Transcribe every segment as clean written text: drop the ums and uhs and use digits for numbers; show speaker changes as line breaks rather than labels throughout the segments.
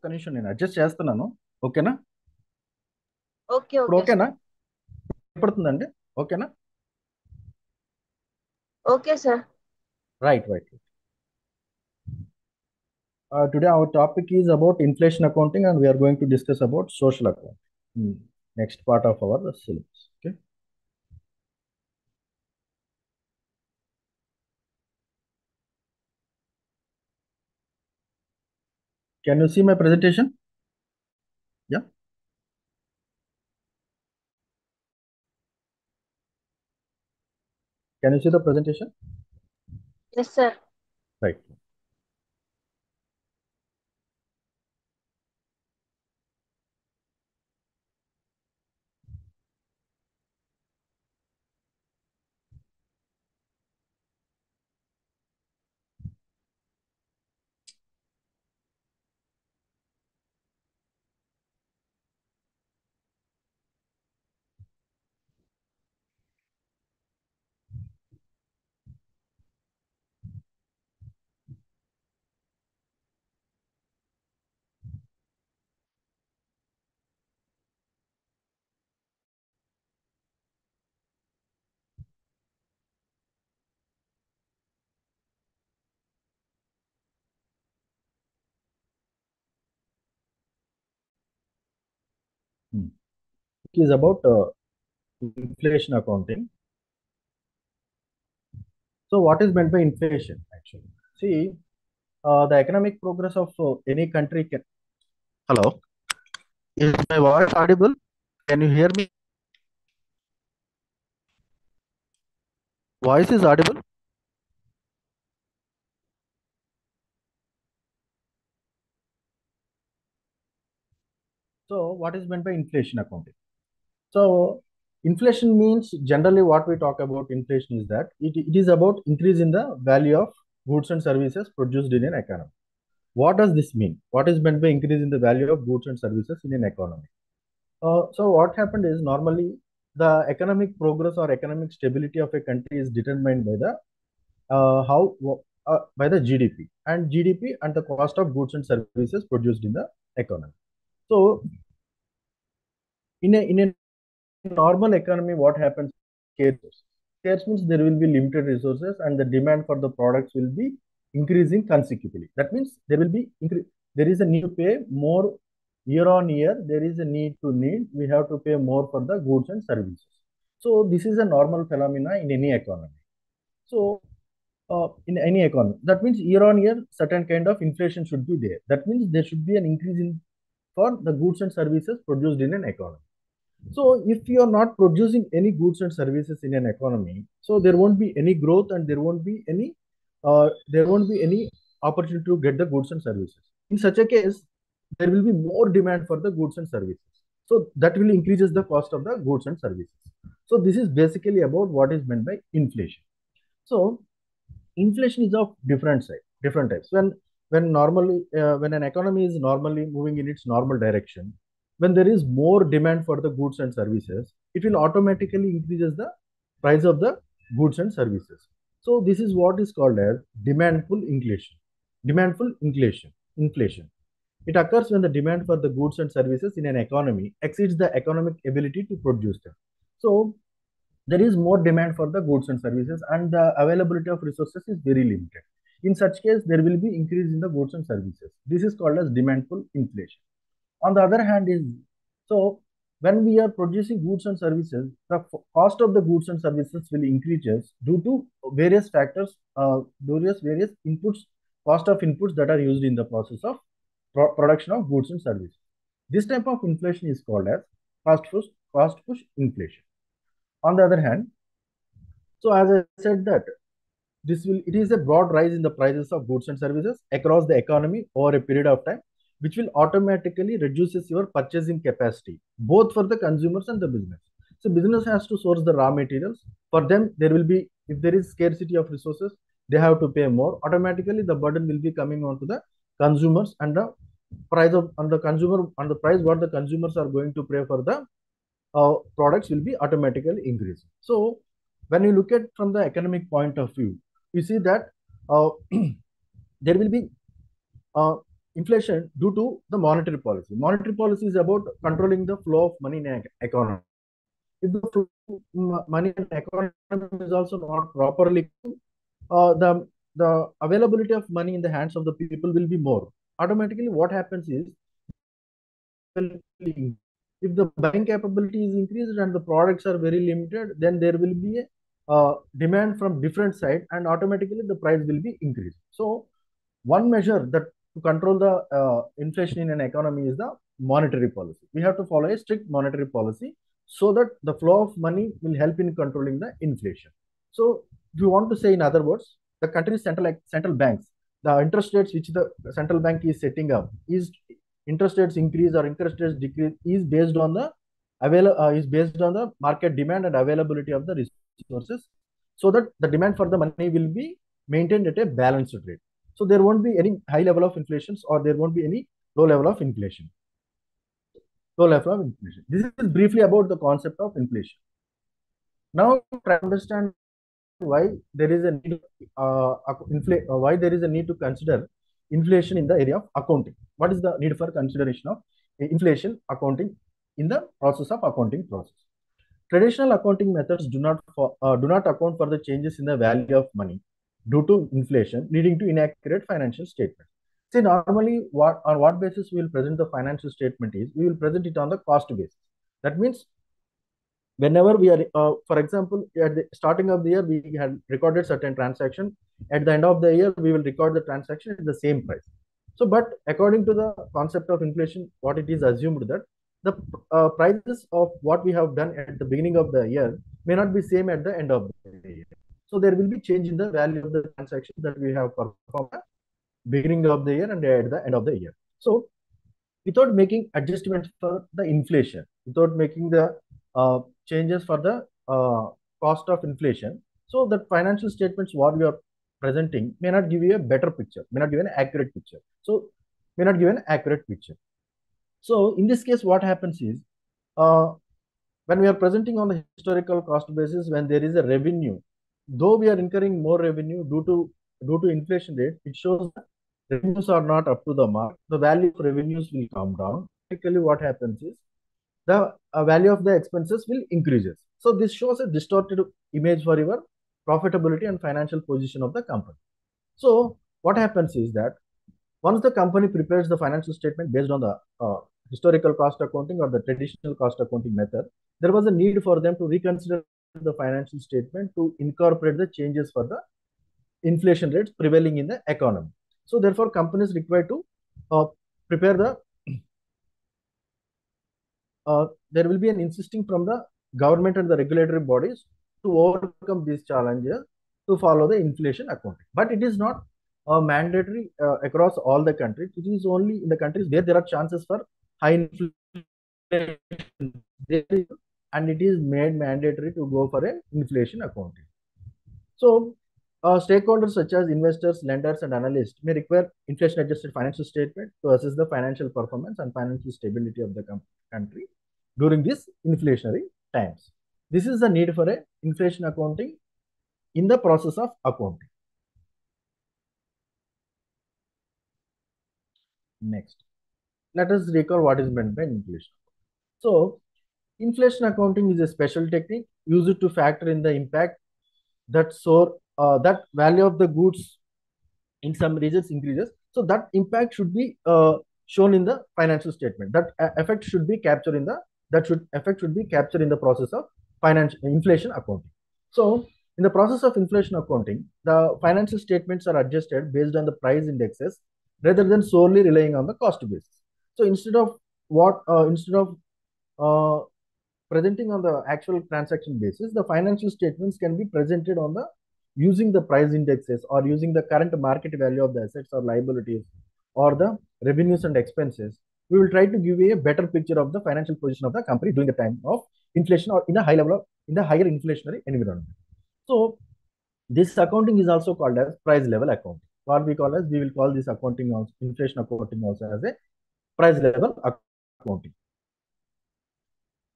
ఒక్క నిమిషం నేను అడ్జస్ట్ చేస్తున్నాను. ఓకేనా?
ఓకే
ఇప్పుడు
ఓకే
ఓకేనా?
సార్.
పడుతుందండి? ఓకేనా?
Okay sir.
Right, right. Today our topic is about inflation accounting, and we are going to discuss about social accounting. Next part of our syllabus. Okay. Can you see my presentation? Yeah. Can you see the presentation?
Yes sir.
Right. It is about inflation accounting. So, what is meant by inflation actually? See, the economic progress of any country can. Hello, is my voice audible? Can you hear me? Voice is audible. So, what is meant by inflation accounting? So, inflation means generally what we talk about inflation is that it is about increase in the value of goods and services produced in an economy. What does this mean? What is meant by increase in the value of goods and services in an economy? So, what happened is normally the economic progress or economic stability of a country is determined by the how by the GDP and the cost of goods and services produced in the economy. So, in a normal economy, what happens? Scarce. Scarce means there will be limited resources and the demand for the products will be increasing consecutively. That means there is a need to pay more year on year. There is a need. We have to pay more for the goods and services. So this is a normal phenomena in any economy. So in any economy, that means year on year, certain kind of inflation should be there. That means there should be an increase in for the goods and services produced in an economy. So if you are not producing any goods and services in an economy, so there won't be any growth and there won't be any opportunity to get the goods and services. In such a case, there will be more demand for the goods and services. So that will increases the cost of the goods and services. So this is basically about what is meant by inflation. So inflation is of different types. When an economy is normally moving in its normal direction, when there is more demand for the goods and services, it will automatically increases the price of the goods and services. So this is what is called as demandful inflation. Demandful inflation. It occurs when the demand for the goods and services in an economy exceeds the economic ability to produce them. So there is more demand for the goods and services and the availability of resources is very limited. In such case, there will be increase in the goods and services. This is called as demandful inflation. On the other hand is, so when we are producing goods and services, the cost of the goods and services will increases due to various factors, various inputs, cost of inputs that are used in the process of production of goods and services. This type of inflation is called as cost push inflation. On the other hand, so as I said that it is a broad rise in the prices of goods and services across the economy over a period of time, which will automatically reduces your purchasing capacity, both for the consumers and the business. So business has to source the raw materials. For them, there will be, if there is scarcity of resources, they have to pay more. Automatically, the burden will be coming on to the consumers and the price of on the consumer on the price what the consumers are going to pay for the products will be automatically increasing. So when you look at from the economic point of view, you see that uh, there will be inflation due to the monetary policy. Monetary policy is about controlling the flow of money in an economy. If the flow of money in the economy is also not properly, the availability of money in the hands of the people will be more. Automatically, what happens is, if the buying capability is increased and the products are very limited, then there will be a demand from different side, and automatically the price will be increased. So one measure that to control the inflation in an economy is the monetary policy. We have to follow a strict monetary policy so that the flow of money will help in controlling the inflation. So if you want to say in other words, the country's central banks, the interest rates which the central bank is setting up, is interest rates increase or interest rates decrease, is based on the market demand and availability of the resources, so that the demand for the money will be maintained at a balanced rate. So there won't be any high level of inflations, or there won't be any low level of inflation. This is briefly about the concept of inflation. Now try to understand why there is a need why there is a need to consider inflation in the area of accounting. What is the need for consideration of inflation accounting in the process of accounting process? Traditional accounting methods do not account for the changes in the value of money due to inflation, leading to inaccurate financial statements. See, normally, on what basis we will present the financial statement is, we will present it on the cost basis. That means, whenever we are, for example, at the starting of the year, we had recorded certain transaction. At the end of the year, we will record the transaction at the same price. So, but according to the concept of inflation, what it is assumed that the prices of what we have done at the beginning of the year may not be same at the end of the year. So there will be change in the value of the transaction that we have performed at the beginning of the year and at the end of the year. So without making adjustments for the inflation, without making the changes for the cost of inflation, so the financial statements what we are presenting may not give you a better picture, may not give an accurate picture. So may not give an accurate picture. So in this case, what happens is, when we are presenting on the historical cost basis, when there is a revenue, though we are incurring more revenue due to inflation rate, it shows that revenues are not up to the mark. The value of revenues will come down. Typically, what happens is, the value of the expenses will increases. So this shows a distorted image for your profitability and financial position of the company. So what happens is that once the company prepares the financial statement based on the historical cost accounting or the traditional cost accounting method, there was a need for them to reconsider the financial statement to incorporate the changes for the inflation rates prevailing in the economy. So therefore, companies required to prepare the there will be an insisting from the government and the regulatory bodies to overcome these challenges to follow the inflation accounting. But it is not mandatory across all the countries. It is only in the countries where there are chances for high inflation, and it is made mandatory to go for an inflation accounting. So stakeholders such as investors, lenders, and analysts may require inflation-adjusted financial statement to assess the financial performance and financial stability of the country during these inflationary times. This is the need for a inflation accounting in the process of accounting. Next, let us recall what is meant by inflation. So, inflation accounting is a special technique used to factor in the impact that that value of the goods in some regions increases. So that impact should be shown in the financial statement. That effect should be captured in the process of inflation accounting. So in the process of inflation accounting, the financial statements are adjusted based on the price indexes rather than solely relying on the cost basis. So instead of presenting on the actual transaction basis, the financial statements can be presented on the using the price indexes or using the current market value of the assets or liabilities or the revenues and expenses. We will try to give you a better picture of the financial position of the company during the time of inflation or in the higher inflationary environment. So this accounting is also called as price level accounting. We will call this accounting also, inflation accounting also, as a price level accounting.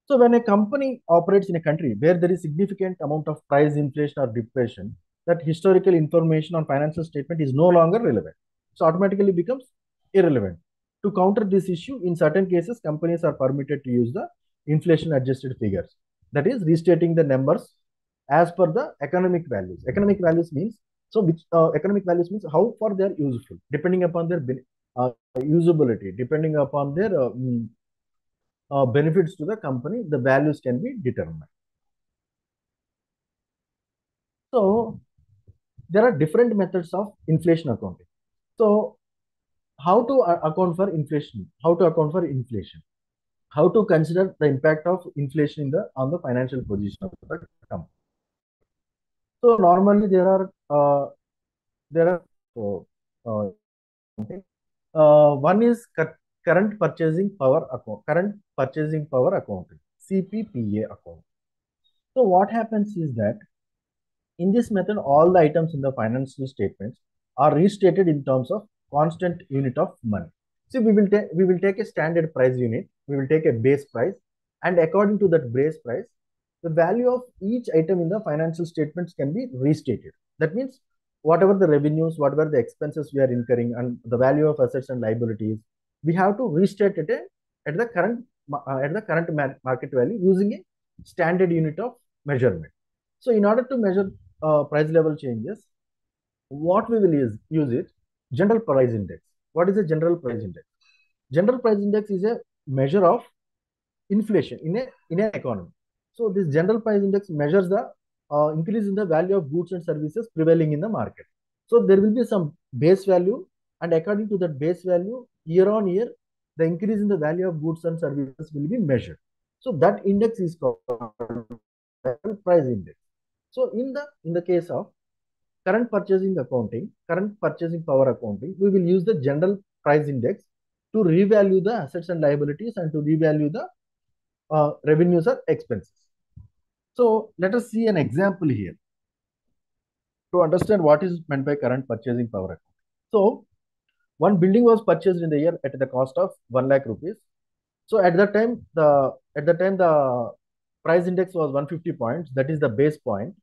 So when a company operates in a country where there is significant amount of price inflation or depression, that historical information on financial statement is no longer relevant. So automatically becomes irrelevant. To counter this issue, in certain cases, companies are permitted to use the inflation-adjusted figures. That is, restating the numbers as per the economic values. Economic values means economic values means how far they are useful, depending upon their usability, depending upon their benefits to the company, the values can be determined. So there are different methods of inflation accounting. So how to account for inflation? How to account for inflation? How to consider the impact of inflation on the financial position of the company? So normally one is current purchasing power account, current purchasing power accounting, CPPA account. So what happens is that in this method, all the items in the financial statements are restated in terms of constant unit of money. So we will take a standard price unit, we will take a base price, and according to that base price, the value of each item in the financial statements can be restated. That means whatever the revenues, whatever the expenses we are incurring, and the value of assets and liabilities, we have to restate it at the current market value using a standard unit of measurement. So in order to measure price level changes, what we will use it, general price index. What is a general price index? General price index is a measure of inflation in an economy. So this general price index measures the increase in the value of goods and services prevailing in the market. So there will be some base value, and according to that base value, year on year, the increase in the value of goods and services will be measured. So that index is called price index. So in the case of current purchasing accounting, current purchasing power accounting, we will use the general price index to revalue the assets and liabilities and to revalue the revenues or expenses. So let us see an example here to understand what is meant by current purchasing power account. So one building was purchased in the year at the cost of 1 lakh rupees. So at that time the price index was 150 points, that is the base point.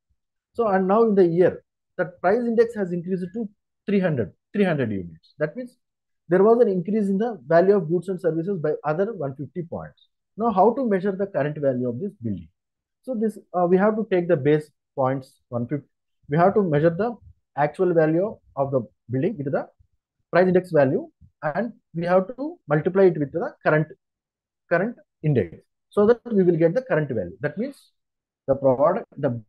So and now in the year, the price index has increased to 300 units. That means there was an increase in the value of goods and services by other 150 points. Now how to measure the current value of this building? So this we have to take the base points 150. We have to measure the actual value of the building with the price index value, and we have to multiply it with the current index, so that we will get the current value. That means the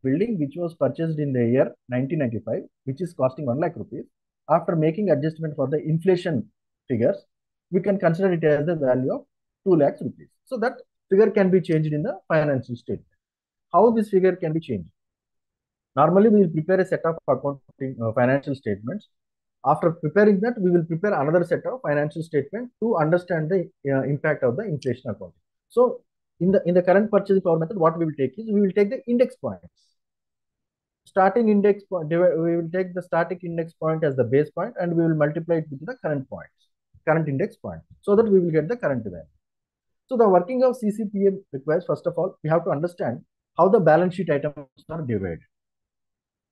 building which was purchased in the year 1995, which is costing 1 lakh rupees, after making adjustment for the inflation figures, we can consider it as the value of 2 lakhs rupees. So that figure can be changed in the financial statement. How this figure can be changed? Normally, we will prepare a set of accounting financial statements. After preparing that, we will prepare another set of financial statements to understand the impact of the inflation accounting. So in the current purchasing power method, what we will take is we will take the index points. Starting index point, we will take the static index point as the base point, and we will multiply it with the current index point, so that we will get the current value. So the working of CCPA requires, first of all, we have to understand how the balance sheet items are divided.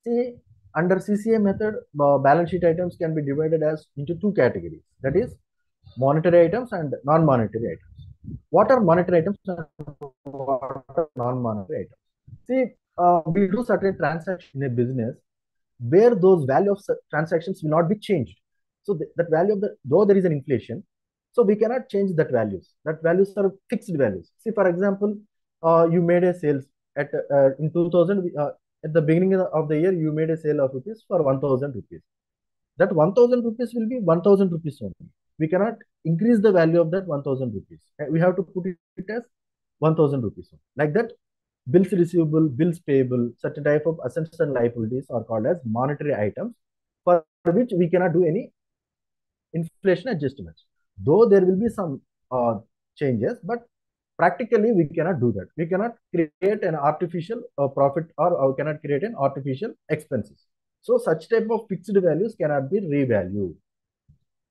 See, under CCA method, balance sheet items can be divided into two categories. That is, monetary items and non-monetary items. What are monetary items and what are non-monetary items? See, we do certain transactions in a business where those value of transactions will not be changed. So that value of though there is an inflation, so we cannot change that values. That values are fixed values. See, for example, you made a sales in 2000. At the beginning of the year, you made a sale of rupees for 1000 rupees. That 1000 rupees will be 1000 rupees only. We cannot increase the value of that 1000 rupees. We have to put it as 1000 rupees. Like that, bills receivable, bills payable, certain type of assets and liabilities are called as monetary items, for which we cannot do any inflation adjustments. Though there will be some changes, but practically we cannot do that. We cannot create an artificial profit, or cannot create an artificial expenses. So such type of fixed values cannot be revalued.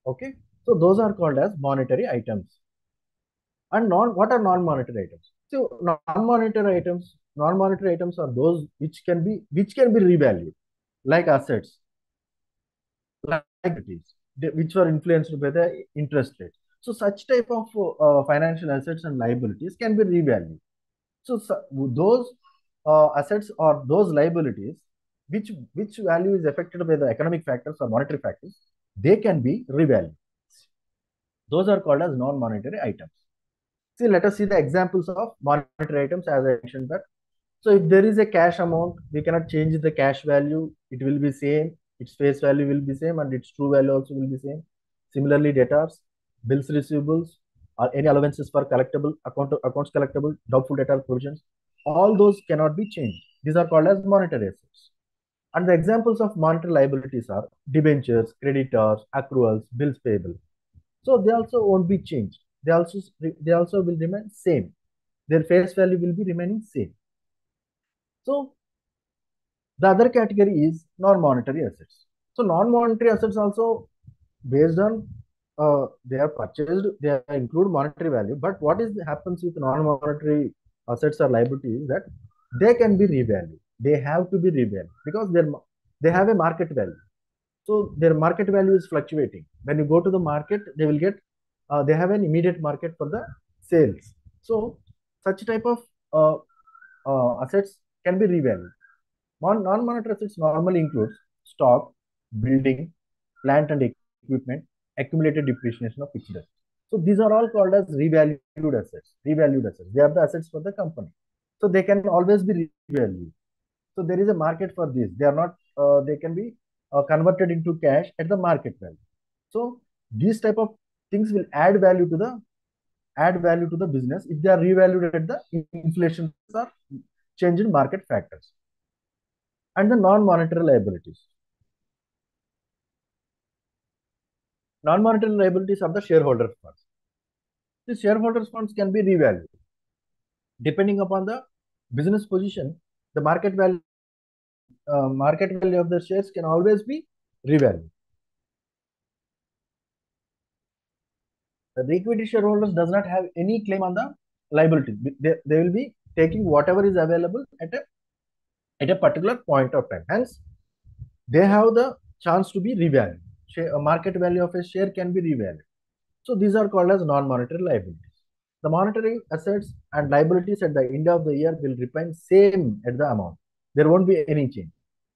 Okay, so those are called as monetary items. And what are non-monetary items? So non-monetary items are those which can be revalued, like assets, like liabilities. which were influenced by the interest rate. So such type of financial assets and liabilities can be revalued. So those assets or those liabilities which value is affected by the economic factors or monetary factors, they can be revalued. Those are called as non-monetary items. See, let us see the examples of monetary items as I mentioned that. So if there is a cash amount, we cannot change the cash value. It will be same. Its face value will be same and its true value also will be same. Similarly, debtors, bills receivables, or any allowances for collectible accounts collectible, doubtful debtor provisions, all those cannot be changed. These are called as monetary assets. And the examples of monetary liabilities are debentures, creditors, accruals, bills payable. So they also won't be changed. They also will remain same. Their face value will be remaining same. So the other category is non-monetary assets. So non-monetary assets also based on they are purchased, they include monetary value. But what is happens with non-monetary assets or liabilities is that they can be revalued. They have to be revalued because they have a market value. So their market value is fluctuating. When you go to the market, they will get they have an immediate market for the sales. So such type of assets can be revalued. Non-monetary assets normally includes stock, building, plant and equipment, accumulated depreciation of fixed assets. So these are all called as revalued assets. Revalued assets. They are the assets for the company. So they can always be revalued. So there is a market for this. They are not. They can be converted into cash at the market value. So these type of things will add value to the business if they are revalued at the inflation or change in market factors. And the non-monetary liabilities. Non-monetary liabilities are the shareholders' funds. The shareholders' funds can be revalued. Depending upon the business position, the market value of the shares can always be revalued. The equity shareholders does not have any claim on the liability. They will be taking whatever is available at a particular point of time. Hence, they have the chance to be revalued. A market value of a share can be revalued. So these are called as non-monetary liabilities. The monetary assets and liabilities at the end of the year will remain same at the amount. There won't be any change.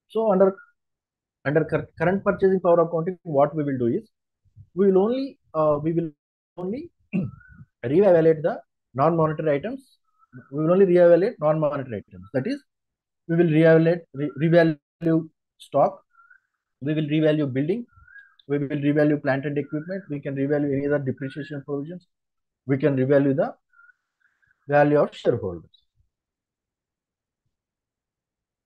So under current purchasing power accounting, what we will do is we will only reevaluate the non-monetary items. We will only reevaluate non-monetary items. That is, we will revalue stock. We will revalue building. We will revalue plant and equipment. We can revalue any other depreciation provisions. We can revalue the value of shareholders.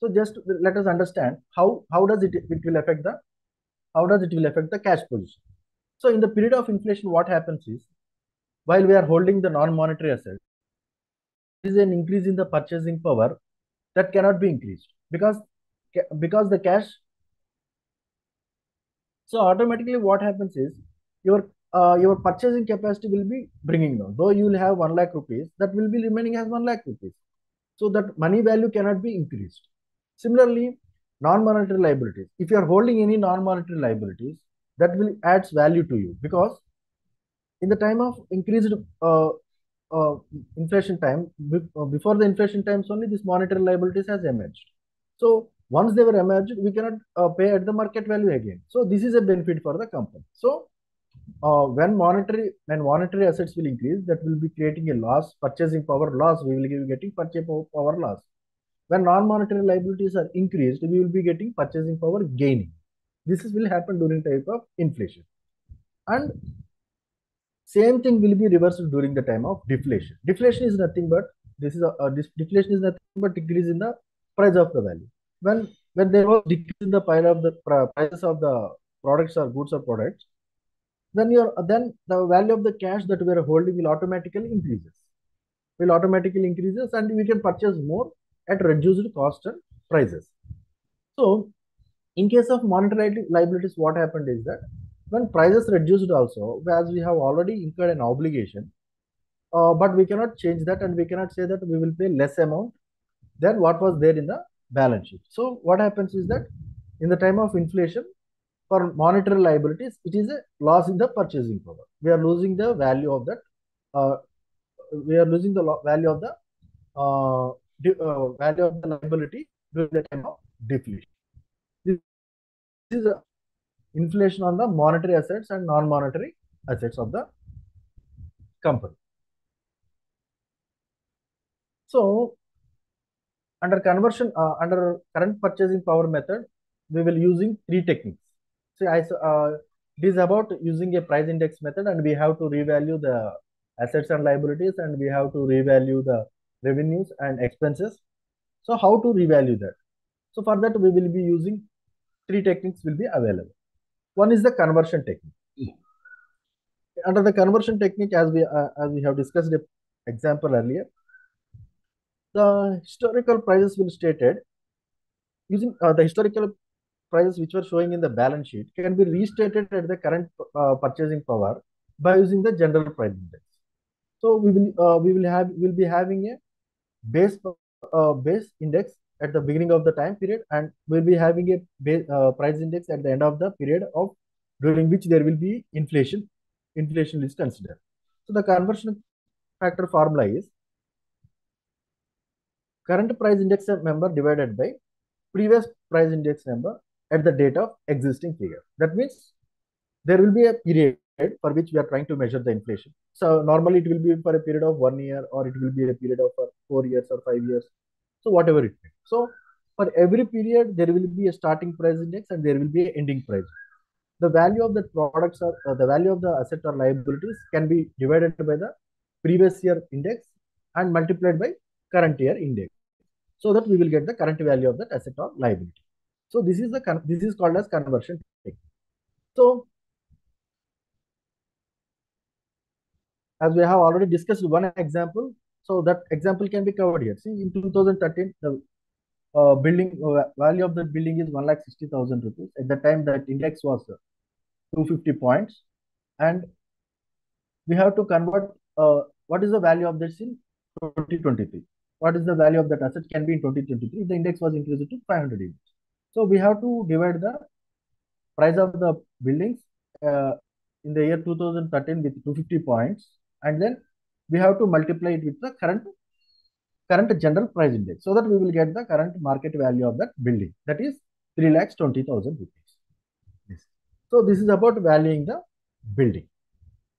So just let us understand how does it will affect the cash position. So in the period of inflation, what happens is while we are holding the non-monetary assets, there is an increase in the purchasing power that cannot be increased because the cash. So automatically what happens is your purchasing capacity will be bringing down. Though you will have 1 lakh rupees, that will be remaining as 1 lakh rupees. So that money value cannot be increased. Similarly, non-monetary liabilities. If you are holding any non-monetary liabilities, that will adds value to you because in the time of increased inflation time, before the inflation times only, this monetary liabilities has emerged. So once they were emerged, we cannot pay at the market value again. So this is a benefit for the company. So when monetary assets will increase, that will be creating a loss, purchasing power loss. We will be getting purchasing power loss. When non-monetary liabilities are increased, we will be getting purchasing power gaining. This will happen during type of inflation, and same thing will be reversed during the time of deflation. Deflation is nothing but deflation is nothing but decrease in the price of the value. When there was decrease in the prices of the products or goods or products, then the value of the cash that we are holding will automatically increases. And we can purchase more at reduced cost and prices. So in case of monetary liabilities, what happened is that when prices reduced also, as we have already incurred an obligation, but we cannot change that and we cannot say that we will pay less amount than what was there in the balance sheet. So what happens is that in the time of inflation, For monetary liabilities, it is a loss in the purchasing power. We are losing the value of that. We are losing the value of the value of the liability during the time of deflation. This is a inflation on the monetary assets and non-monetary assets of the company. So, under current purchasing power method, we will using three techniques. See, it is about using a price index method, and we have to revalue the assets and liabilities, and we have to revalue the revenues and expenses. So, how to revalue that? So, for that, we will be using three techniques will be available. One is the conversion technique. Under the conversion technique, as we have discussed the example earlier, the historical prices will stated using the historical prices which were showing in the balance sheet can be restated at the current purchasing power by using the general price index. So we'll be having a base index at the beginning of the time period, and we'll be having a price index at the end of the period of during which there will be inflation. Inflation is considered. So the conversion factor formula is current price index number divided by previous price index number at the date of existing figure. That means there will be a period for which we are trying to measure the inflation. So normally it will be for a period of 1 year, or it will be a period of 4 years or 5 years. So whatever it is. So for every period, there will be a starting price index and there will be an ending price. The value of the products or the value of the asset or liabilities can be divided by the previous year index and multiplied by current year index, so that we will get the current value of that asset or liability. So this is called as conversion technique. So as we have already discussed one example, so that example can be covered here. See, in 2013, the building value of the building is 1,60,000 rupees. At the time, that index was 250 points, and we have to convert what is the value of this in 2023. What is the value of that asset can be in 2023? The index was increased to 500 units. So we have to divide the price of the buildings in the year 2013 with 250 points, and then we have to multiply it with the current general price index, so that we will get the current market value of that building, that is 3,20,000 rupees. Yes. So this is about valuing the building,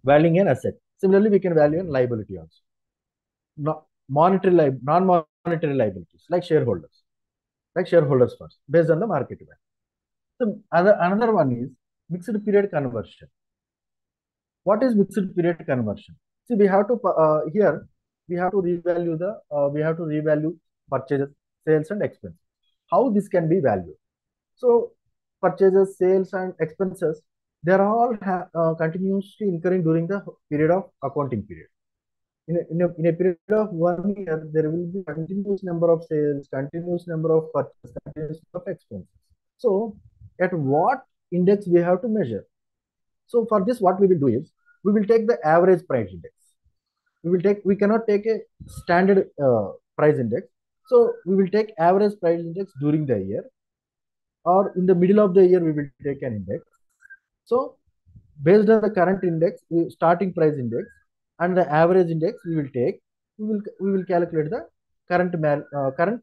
valuing an asset. Similarly, we can value a liability also. Non-monetary liabilities like shareholders first, based on the market value. So another one is mixed period conversion. What is mixed period conversion? See, we have to here we have to revalue purchases, sales, and expenses. How this can be valued? So purchases, sales, and expenses, they are all continuously incurring during the period of accounting period. In a period of 1 year, there will be continuous number of sales, continuous number of purchases, continuous number of expenses. So at what index we have to measure? So for this, what we will do is we will take the average price index. We cannot take a standard price index. So we will take average price index during the year, or in the middle of the year we will take an index. So based on the current index, starting price index and the average index we will calculate the current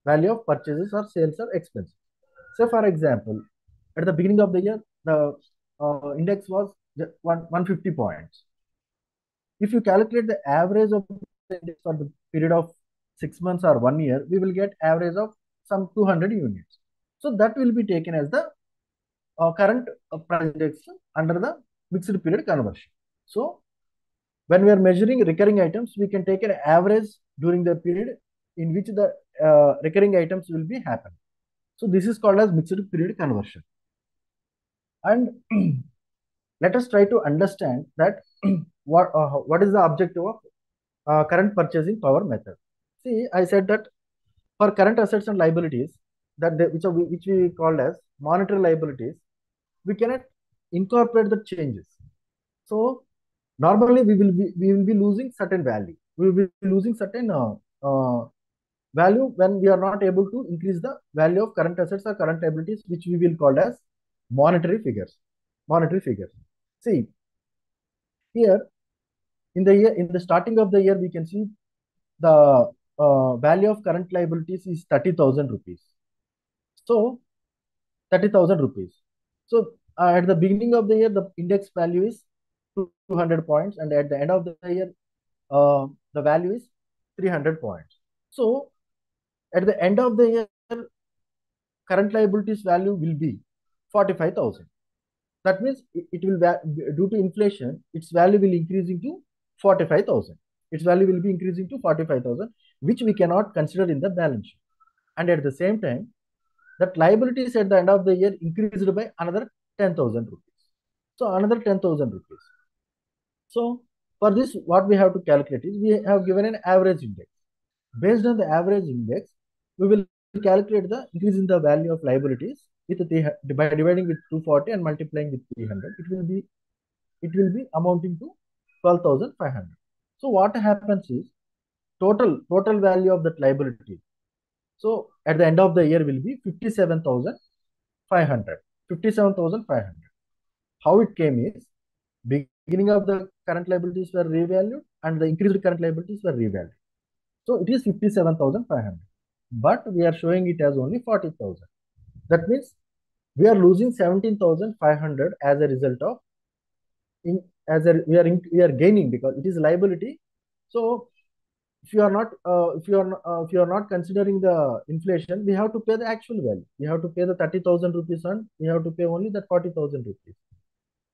value of purchases or sales or expenses. So for example, at the beginning of the year, the index was 150 points. If you calculate the average of the index for the period of 6 months or 1 year, we will get average of some 200 units. So that will be taken as the current price index under the mixed period conversion. So when we are measuring recurring items, we can take an average during the period in which the recurring items will be happen. So this is called as mixed period conversion. And let us try to understand that what is the objective of current purchasing power method. See, I said that for current assets and liabilities, which we called as monetary liabilities, we cannot incorporate the changes. So normally we will be losing certain value. We will be losing certain value when we are not able to increase the value of current assets or current liabilities, which we will call as monetary figures. Monetary figures. See, here in the starting of the year, we can see the value of current liabilities is 30,000 rupees. So 30,000 rupees. So at the beginning of the year, the index value is 200 points, and at the end of the year, the value is 300 points. So at the end of the year, current liabilities value will be 45,000. That means it will, due to inflation, its value will increasing to 45,000. Its value will be increasing to 45,000, which we cannot consider in the balance sheet. And at the same time, that liabilities at the end of the year increased by another 10,000 rupees. So another 10,000 rupees. So for this, what we have to calculate is we have given an average index. Based on the average index, we will calculate the increase in the value of liabilities with by dividing with 240 and multiplying with 300. It will be amounting to 12,500. So what happens is total value of that liability. So at the end of the year will be 57,500. 57,500. How it came is beginning of the current liabilities were revalued and the increased current liabilities were revalued. So it is 57,500. But we are showing it as only 40,000. That means we are losing 17,500 as a result of we are gaining because it is liability. So if you are not considering the inflation, we have to pay the actual value. We have to pay the 30,000 rupees and we have to pay only that 40,000 rupees.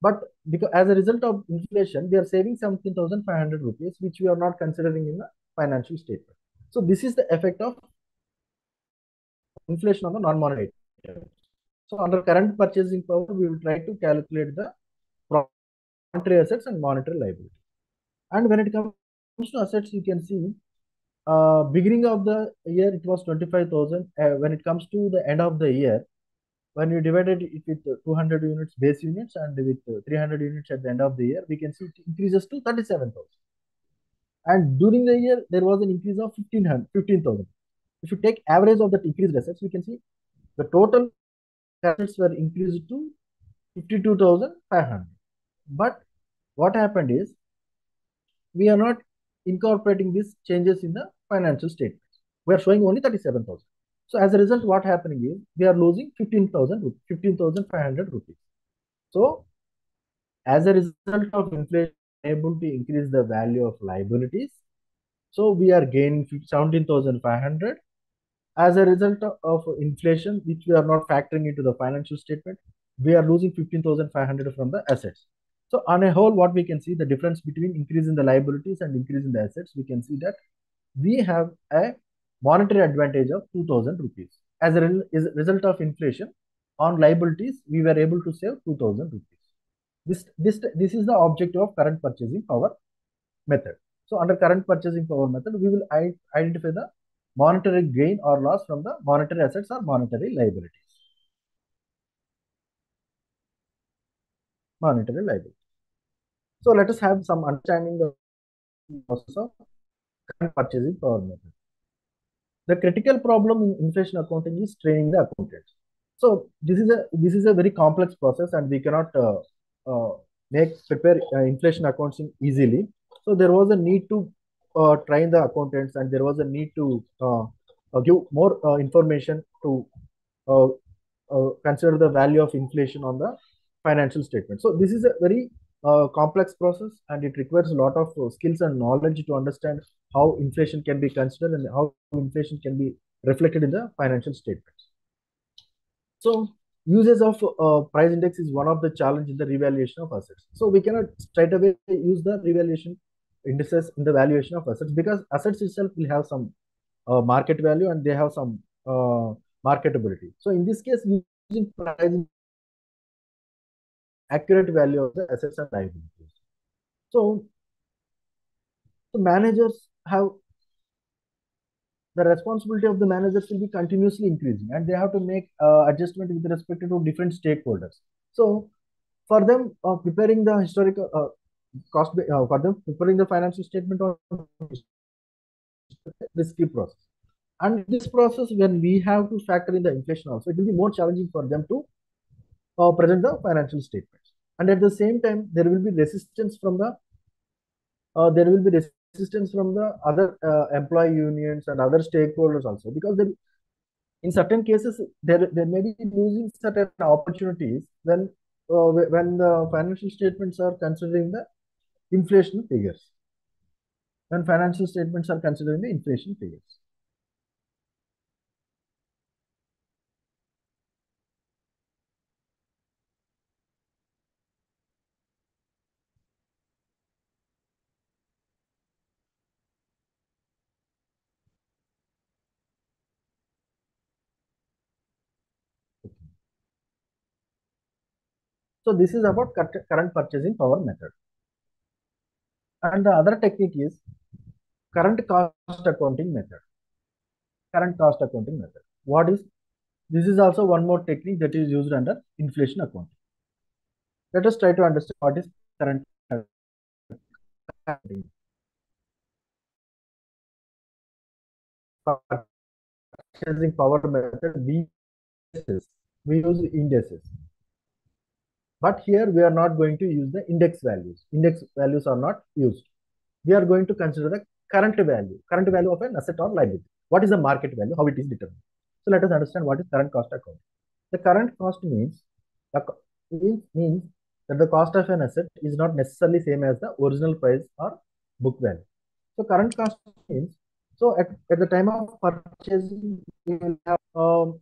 But because as a result of inflation, we are saving 17,500 rupees, which we are not considering in the financial statement. So this is the effect of inflation on the non-monetary items. So under current purchasing power, we will try to calculate the monetary assets and monetary liability. And when it comes to assets, you can see beginning of the year it was 25,000. When it comes to the end of the year, when you divided it with 200 units base units and with 300 units at the end of the year, we can see it increases to 37,000. And during the year, there was an increase of 15,000. If you take average of that increased assets, we can see the total assets were increased to 52,500. But what happened is we are not incorporating these changes in the financial statements. We are showing only 37,000. So as a result, what happening is we are losing 15,500 rupees. So as a result of inflation, able to increase the value of liabilities. So we are gaining 17,500. As a result of inflation, which we are not factoring into the financial statement, we are losing 15,500 from the assets. So on a whole, what we can see the difference between increase in the liabilities and increase in the assets, we can see that we have a monetary advantage of 2,000 rupees. As a result of inflation on liabilities, we were able to save 2,000 rupees. This is the objective of current purchasing power method. So under current purchasing power method, we will identify the monetary gain or loss from the monetary assets or monetary liabilities. Monetary liability. So let us have some understanding of the process of current purchasing power method. The critical problem in inflation accounting is training the accountants. So this is a very complex process, and we cannot prepare inflation accounting easily. So there was a need to train the accountants, and there was a need to give more information to consider the value of inflation on the financial statement. So this is a very complex process, and it requires a lot of skills and knowledge to understand how inflation can be considered and how inflation can be reflected in the financial statements. So uses of price index is one of the challenge in the revaluation of assets. So we cannot straight away use the revaluation indices in the valuation of assets because assets itself will have some market value and they have some marketability. So in this case, using price accurate value of the assets and liabilities. So the managers have the responsibility of the managers will be continuously increasing, and they have to make adjustment with respect to different stakeholders. So for them, preparing the historical cost for them preparing the financial statement on risky process. And this process, when we have to factor in the inflation also, it will be more challenging for them to present the financial statements. And at the same time, there will be resistance from the other employee unions and other stakeholders also, because in certain cases there may be losing certain opportunities when the financial statements are considering the inflation figures. When financial statements are considering the inflation figures. So this is about current purchasing power method. And the other technique is current cost accounting method. Current cost accounting method. What is this? Is also one more technique that is used under inflation accounting. Let us try to understand what is current accounting. Purchasing power method, we use indices. But here we are not going to use the index values. Index values are not used. We are going to consider the current value of an asset or liability. What is the market value? How it is determined? So let us understand what is current cost accounting. The current cost means that the cost of an asset is not necessarily same as the original price or book value. So current cost means, so at the time of purchasing, we will have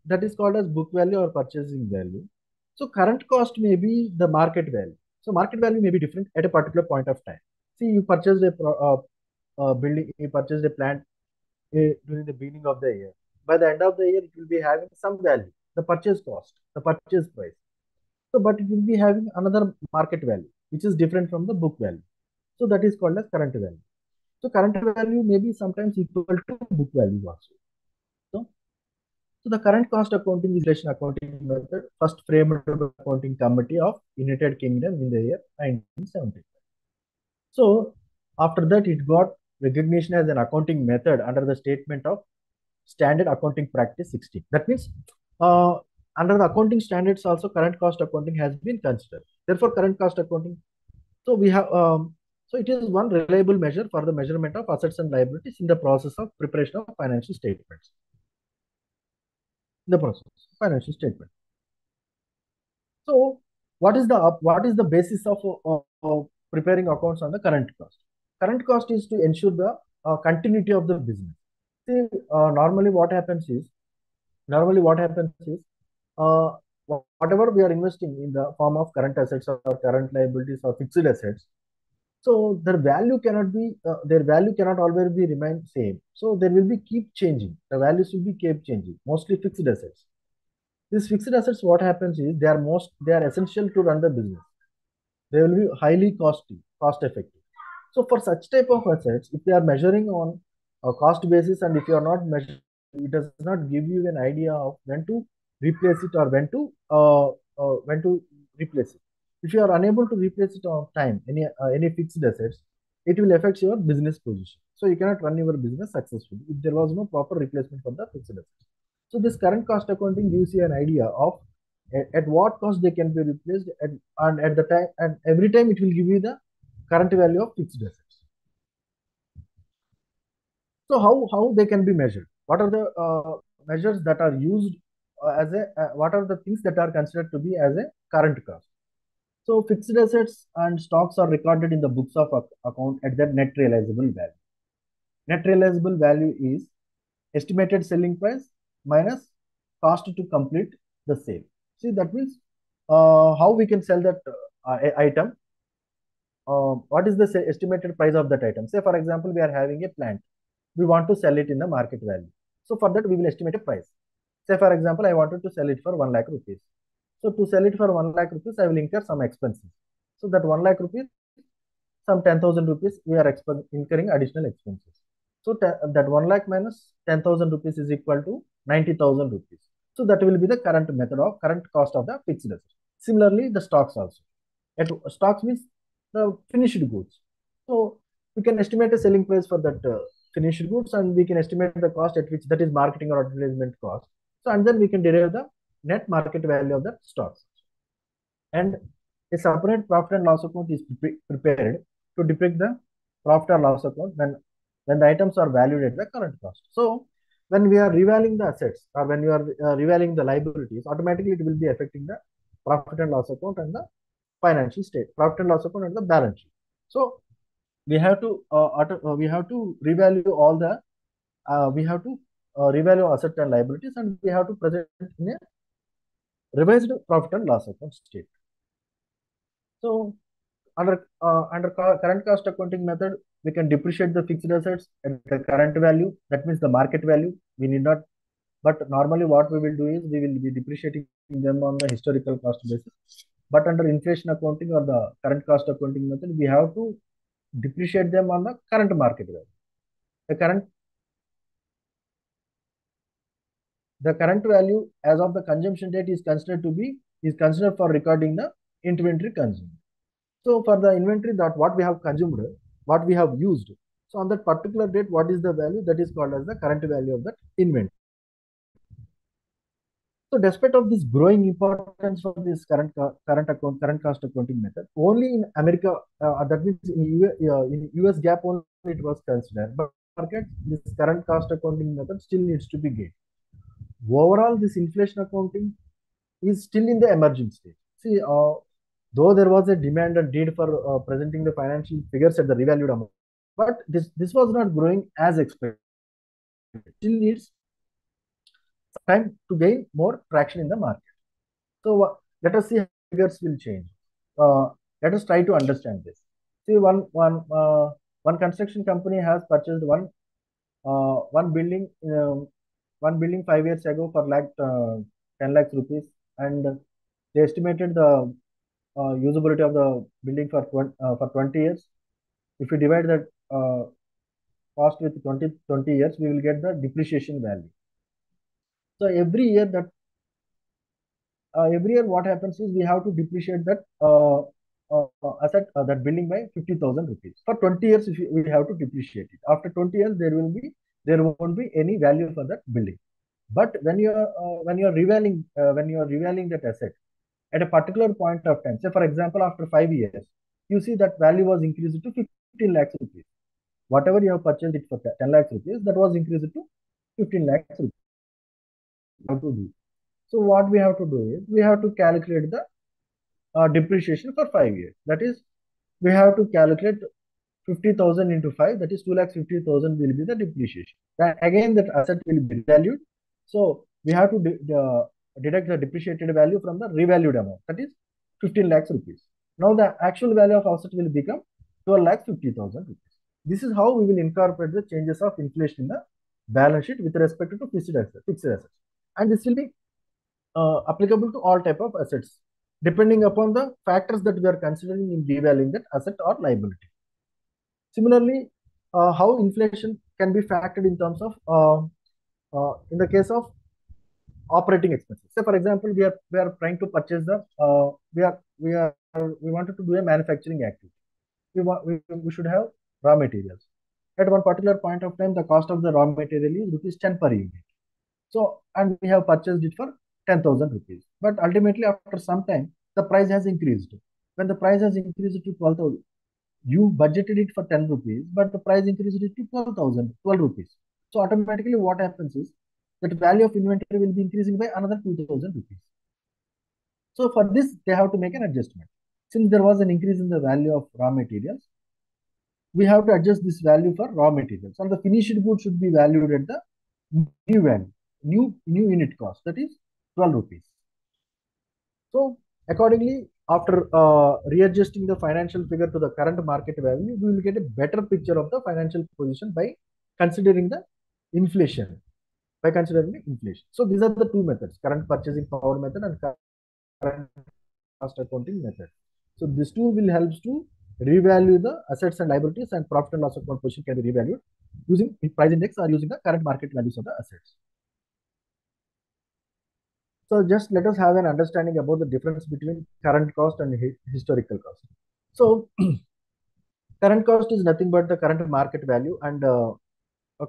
that is called as book value or purchasing value. So current cost may be the market value. So market value may be different at a particular point of time. See, you purchased a building, you purchased a plant during the beginning of the year. By the end of the year, it will be having some value, the purchase cost, the purchase price. So, but it will be having another market value, which is different from the book value. So that is called as current value. So current value may be sometimes equal to book value also. So the current cost accounting is inflation accounting method, first framed by the accounting committee of United Kingdom in the year 1970. So after that, it got recognition as an accounting method under the statement of Standard Accounting Practice 16. That means under the accounting standards also current cost accounting has been considered. Therefore, current cost accounting. So we have so it is one reliable measure for the measurement of assets and liabilities in the process of preparation of financial statements. Financial statement. So what is the basis of preparing accounts on the current cost? Current cost is to ensure the continuity of the business. See, normally what happens is whatever we are investing in the form of current assets or current liabilities or fixed assets, so their value cannot always be remain same. So there will be keep changing. The values will be keep changing. Mostly fixed assets. These fixed assets, what happens is they are essential to run the business. They will be highly cost effective. So for such type of assets, if they are measuring on a cost basis, and if you are not measuring, it does not give you an idea of when to replace it or when to replace it. If you are unable to replace it on time, any fixed assets, it will affect your business position. So you cannot run your business successfully if there was no proper replacement for the fixed assets. So this current cost accounting gives you an idea of at what cost they can be replaced, and at the time, and every time it will give you the current value of fixed assets. So how they can be measured? What are the measures that are used what are the things that are considered to be as a current cost? So fixed assets and stocks are recorded in the books of account at their net realizable value. Net realizable value is estimated selling price minus cost to complete the sale. See, that means how we can sell that item. What is the estimated price of that item? Say, for example, we are having a plant. We want to sell it in the market value. So for that, we will estimate a price. Say, for example, I wanted to sell it for 1 lakh rupees. So to sell it for 1 lakh rupees, I will incur some expenses. So that 1 lakh rupees, some 10,000 rupees, we are incurring additional expenses. So that 1 lakh minus 10,000 rupees is equal to 90,000 rupees. So that will be the current method of current cost of the fixed asset. Similarly, the stocks also. Stocks means the finished goods. So we can estimate a selling price for that finished goods, and we can estimate the cost at which, that is marketing or advertisement cost. So and then we can derive the net market value of the stocks. and a separate profit and loss account is prepared to depict the profit or loss account when the items are valued at the current cost. So when we are revaluing the assets or when you are revaluing the liabilities, automatically it will be affecting the profit and loss account and the financial state, profit and loss account and the balance sheet. So we have to revalue all the we have to revalue assets and liabilities, and we have to present in a revised profit and loss account state. So under current cost accounting method, we can depreciate the fixed assets at the current value. That means the market value. We need not, but normally what we will do is we will be depreciating them on the historical cost basis. But under inflation accounting or the current cost accounting method, we have to depreciate them on the current market value. The current value as of the consumption date is considered for recording the inventory consumed. So for the inventory that what we have consumed, what we have used, so on that particular date, what is the value that is called as the current value of that inventory. So despite of this growing importance of this current cost accounting method, only in America, that means in US GAAP only it was considered, but market this current cost accounting method still needs to be gained. Overall, this inflation accounting is still in the emerging stage. See, though there was a demand and need for presenting the financial figures at the revalued amount, but this was not growing as expected. It still needs time to gain more traction in the market. So let us see how figures will change. Let us try to understand this. See, one construction company has purchased one building 5 years ago for 10 lakhs rupees, and they estimated the usability of the building for 20 years. If we divide that cost with 20 years, we will get the depreciation value. So every year what happens is we have to depreciate that asset, that building by 50,000 rupees. For 20 years, we have to depreciate it. After 20 years, there won't be any value for that building. But when you are revaluing that asset at a particular point of time, say for example, after 5 years, you see that value was increased to 15 lakhs rupees. Whatever you have purchased it for 10 lakhs rupees, that was increased to 15 lakhs rupees. How to do? So what we have to do is we have to calculate the depreciation for 5 years. That is, we have to calculate 50,000 into 5, that is 2,50,000 will be the depreciation. Again, that asset will be revalued. So we have to deduct the depreciated value from the revalued amount, that is 15 lakhs rupees. Now the actual value of asset will become 12,50,000 rupees. This is how we will incorporate the changes of inflation in the balance sheet with respect to fixed assets. And this will be applicable to all type of assets, depending upon the factors that we are considering in revaluing that asset or liability. Similarly, how inflation can be factored in terms of in the case of operating expenses. Say for example, we are trying to purchase the we wanted to do a manufacturing activity. We should have raw materials. At one particular point of time, the cost of the raw material is rupees 10 per unit. So, and we have purchased it for 10,000 rupees. But ultimately, after some time, the price has increased. When the price has increased to 12,000, you budgeted it for 10 rupees, but the price increased it to 12 rupees. So automatically what happens is that value of inventory will be increasing by another 2,000 rupees. So for this, they have to make an adjustment. Since there was an increase in the value of raw materials, we have to adjust this value for raw materials. And the finished good should be valued at the new value, new unit cost, that is 12 rupees. So accordingly, after readjusting the financial figure to the current market value, we will get a better picture of the financial position by considering the inflation. So these are the two methods: current purchasing power method and current cost accounting method. So this tool will help to revalue the assets and liabilities, and profit and loss account position can be revalued using price index or using the current market values of the assets. So just let us have an understanding about the difference between current cost and historical cost. So current cost is nothing but the current market value, and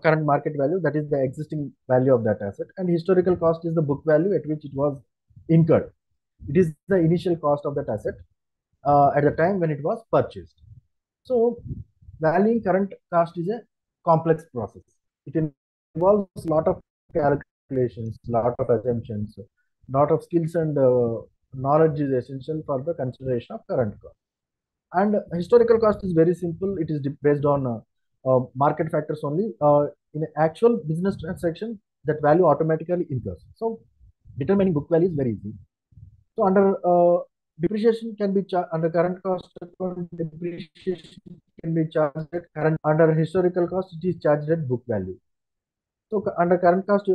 current market value, that is the existing value of that asset, and historical cost is the book value at which it was incurred. It is the initial cost of that asset at the time when it was purchased. So valuing current cost is a complex process. It involves a lot of calculations, lot of assumptions, lot of skills and knowledge is essential for the consideration of current cost. And historical cost is very simple. It is based on market factors only. In an actual business transaction, that value automatically incurs. So determining book value is very easy. So under depreciation can be under current cost account, depreciation can be charged at current. Under historical cost, it is charged at book value. So under current cost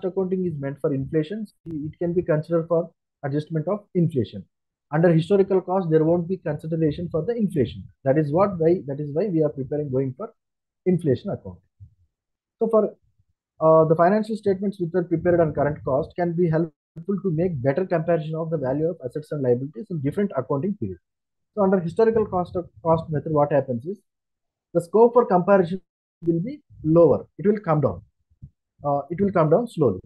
accounting is meant for inflation. It can be considered for adjustment of inflation. Under historical cost, there won't be consideration for the inflation. That is why we are preparing going for inflation accounting. So for the financial statements which are prepared on current cost can be helpful to make better comparison of the value of assets and liabilities in different accounting periods. So under historical cost method, what happens is the scope for comparison will be lower. It will come down. It will come down slowly.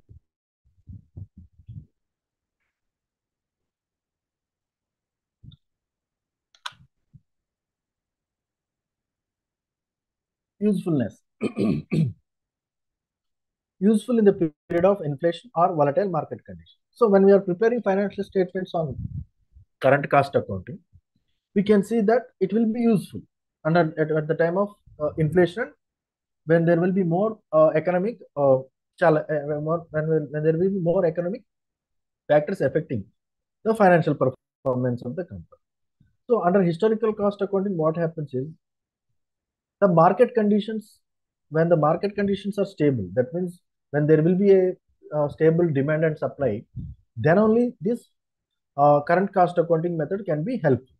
Usefulness. Useful in the period of inflation or volatile market conditions. So when we are preparing financial statements on current cost accounting, we can see that it will be useful. And at the time of inflation, when there will be more economic when there will be more economic factors affecting the financial performance of the company. So under historical cost accounting, what happens is the market conditions, when the market conditions are stable, that means when there will be a stable demand and supply, then only this current cost accounting method can be helpful.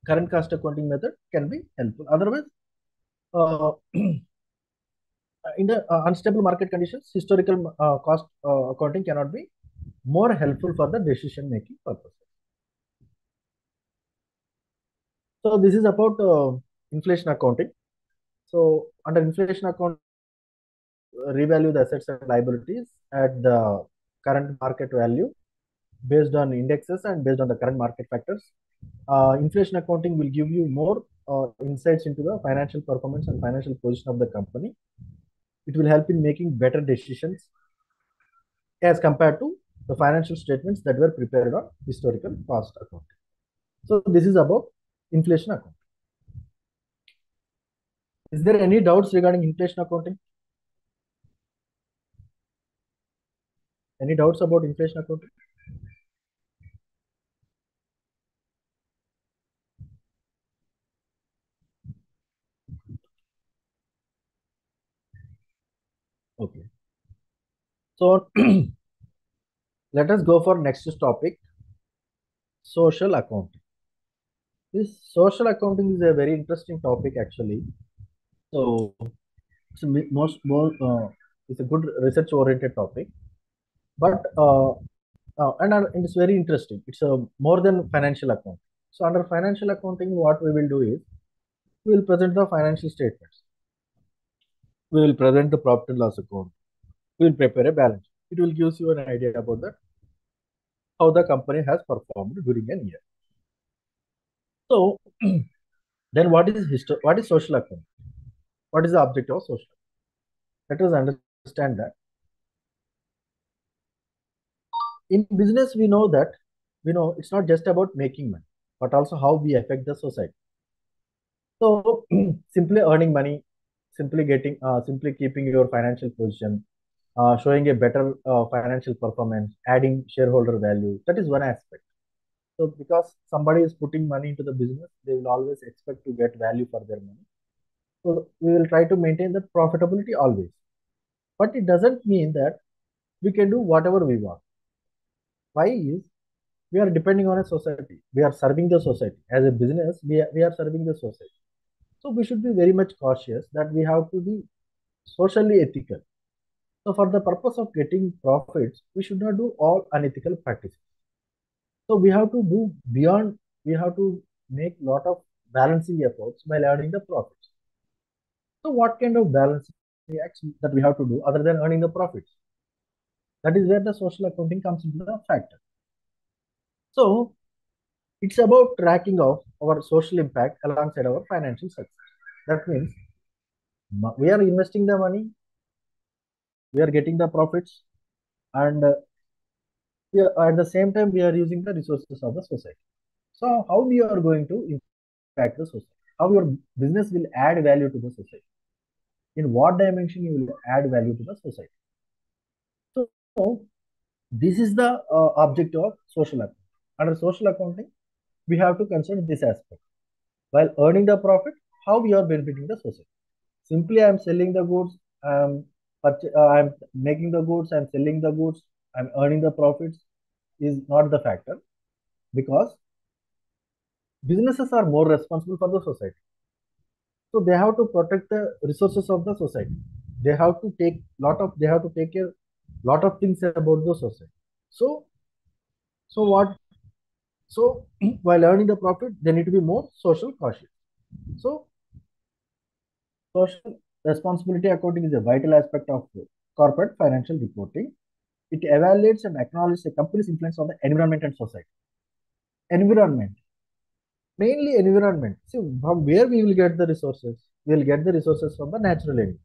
Current cost accounting method can be helpful. Otherwise, in the unstable market conditions, historical cost accounting cannot be more helpful for the decision making purposes. So this is about inflation accounting. So under inflation account, revalue the assets and liabilities at the current market value based on indexes and based on the current market factors. Inflation accounting will give you more insights into the financial performance and financial position of the company. It will help in making better decisions as compared to the financial statements that were prepared on historical cost accounting. So this is about inflation accounting. Is there any doubts regarding inflation accounting? Any doubts about inflation accounting? Okay. So let us go for next topic, social accounting. This social accounting is a very interesting topic actually. So it's it's a good research oriented topic, but and it's very interesting. It's more than financial accounting. So under financial accounting, what we will do is we will present the financial statements. We will present the profit and loss account. We will prepare a balance. It will give you an idea about that how the company has performed during a year. So then what is social accounting? What is the objective of social? Let us understand that. In business, we know it's not just about making money, but also how we affect the society. So simply earning money, simply keeping your financial position, showing a better financial performance, adding shareholder value. That is one aspect. So because somebody is putting money into the business, they will always expect to get value for their money. So we will try to maintain that profitability always. But it doesn't mean that we can do whatever we want. Why is we are depending on a society. We are serving the society. As a business, we are serving the society. So we should be very much cautious that we have to be socially ethical. So for the purpose of getting profits, we should not do all unethical practices. So we have to do beyond, we have to make lot of balancing efforts while earning the profits. So what kind of balancing acts that we have to do other than earning the profits? That is where the social accounting comes into the factor. So it's about tracking of our social impact alongside our financial success. That means we are investing the money, we are getting the profits, and at the same time we are using the resources of the society. So how we are going to impact the society? How your business will add value to the society? In what dimension you will add value to the society? So this is the objective of social accounting. Under social accounting, we have to consider this aspect. While earning the profit, how we are benefiting the society. Simply, I am selling the goods, I'm making the goods, I'm selling the goods, I'm earning the profits is not the factor, because businesses are more responsible for the society. So they have to protect the resources of the society. They have to take care lot of things about the society. So so what so while earning the profit, they need to be more social cautious. So social responsibility accounting is a vital aspect of corporate financial reporting. It evaluates and acknowledges a company's influence on the environment and society. Environment, mainly environment. See, from where we will get the resources? We will get the resources from the natural environment.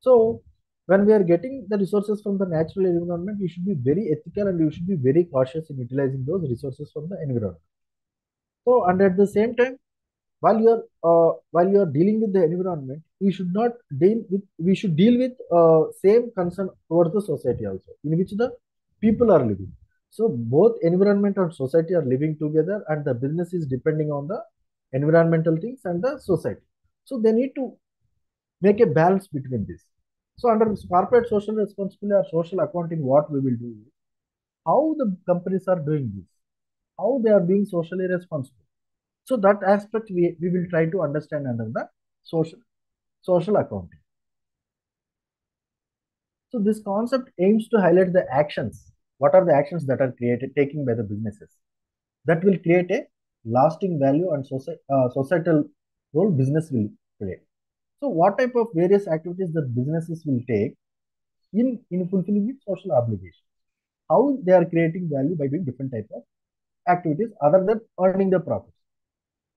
So, when we are getting the resources from the natural environment, you should be very ethical and you should be very cautious in utilizing those resources from the environment. So, and at the same time, while you are dealing with the environment, we should deal with same concern towards the society also, in which the people are living. So both environment and society are living together, and the business is depending on the environmental things and the society. So they need to make a balance between this. So under corporate social responsibility or social accounting, what we will do is how the companies are doing this, how they are being socially responsible. So that aspect we will try to understand under the social accounting. So this concept aims to highlight the actions. What are the actions that are taken by the businesses that will create a lasting value and societal role business will play. So what type of various activities that businesses will take in fulfilling its social obligations? How they are creating value by doing different type of activities other than earning the profits.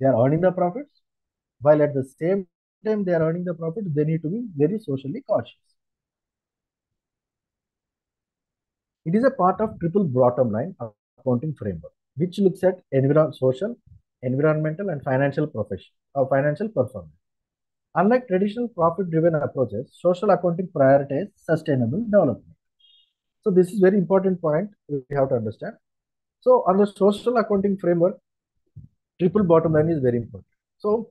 They are earning the profits, while at the same time they are earning the profits, they need to be very socially cautious. It is a part of triple bottom line accounting framework, which looks at social, environmental, and financial performance. Unlike traditional profit-driven approaches, social accounting prioritizes sustainable development. So this is very important point we have to understand. So on the social accounting framework, triple bottom line is very important. So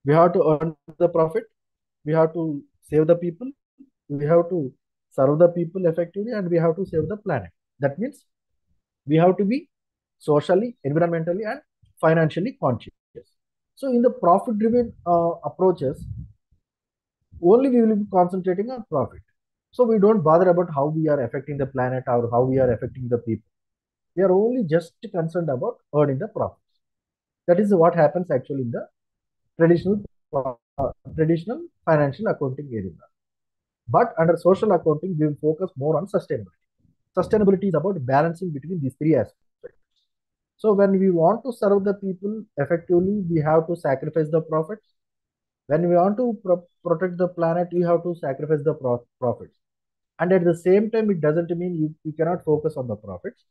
we have to earn the profit, we have to save the people, we have to serve the people effectively, and we have to save the planet. That means we have to be socially, environmentally, and financially conscious. So in the profit driven approaches, only we will be concentrating on profit. So we don't bother about how we are affecting the planet or how we are affecting the people. We are only just concerned about earning the profits. That is what happens actually in the traditional traditional financial accounting area. But under social accounting, we will focus more on sustainability. Sustainability is about balancing between these three aspects. So when we want to serve the people effectively, we have to sacrifice the profits. When we want to protect the planet, we have to sacrifice the profits. And at the same time, it doesn't mean you cannot focus on the profits.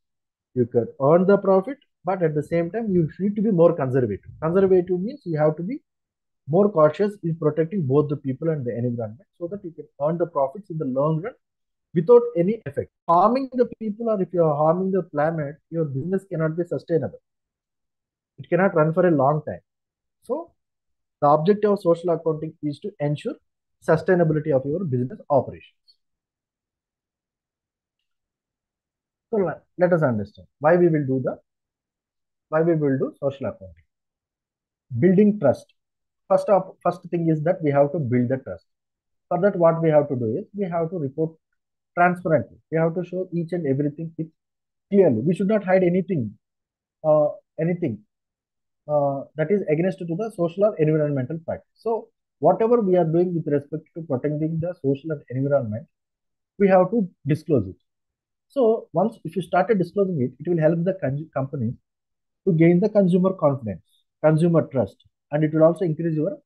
You can earn the profit, but at the same time, you need to be more conservative. Conservative means you have to be more cautious in protecting both the people and the environment so that you can earn the profits in the long run without any effect. Harming the people, or if you are harming the planet, your business cannot be sustainable. It cannot run for a long time. So the objective of social accounting is to ensure sustainability of your business operations. So let us understand why we will do social accounting. Building trust. First thing is that we have to build the trust. For that, what we have to do is we have to report transparently. We have to show each and everything clearly. We should not hide anything, uh, anything that is against to the social or environmental practice. So whatever we are doing with respect to protecting the social and environment, we have to disclose it. So once if you started disclosing it, it will help the companies to gain the consumer confidence, consumer trust, and it will also increase your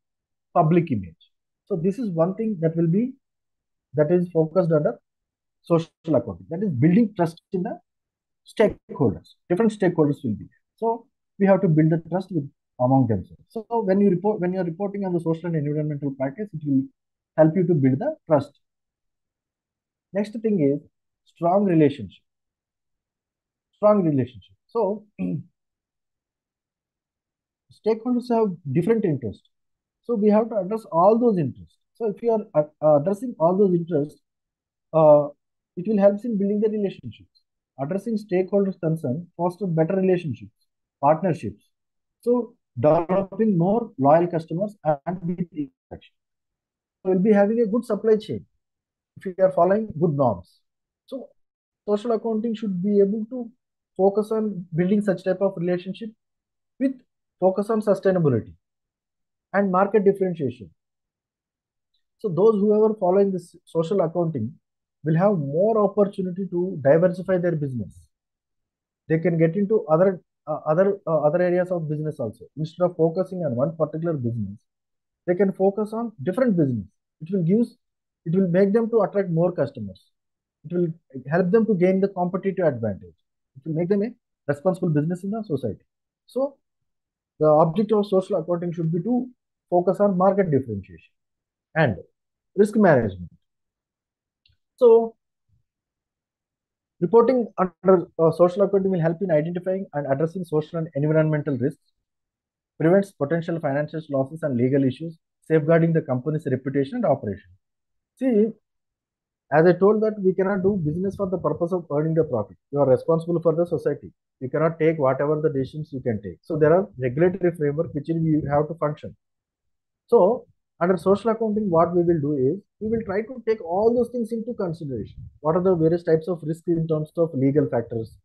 public image. So this is one thing that is focused under social accounting. That is building trust in the stakeholders. Different stakeholders will be there. So we have to build the trust with among themselves. So when you are reporting on the social and environmental practice, it will help you to build the trust. Next thing is strong relationship. Strong relationship. So stakeholders have different interests. So we have to address all those interests. So if you are addressing all those interests, uh, it will help in building the relationships. Addressing stakeholders' concern foster better relationships, partnerships. So developing more loyal customers and with interaction. So we'll be having a good supply chain if we are following good norms. So social accounting should be able to focus on building such type of relationship with focus on sustainability and market differentiation. So those who are following this social accounting will have more opportunity to diversify their business. They can get into other areas of business also. Instead of focusing on one particular business, they can focus on different business. It will make them to attract more customers. It will help them to gain the competitive advantage. It will make them a responsible business in the society. So the objective of social accounting should be to focus on market differentiation and risk management. So reporting under social accounting will help in identifying and addressing social and environmental risks, prevents potential financial losses and legal issues, safeguarding the company's reputation and operation. See, as I told that we cannot do business for the purpose of earning the profit. You are responsible for the society. You cannot take whatever the decisions you can take. So there are regulatory framework which you have to function. So under social accounting, what we will do is we will try to take all those things into consideration. What are the various types of risk in terms of legal factors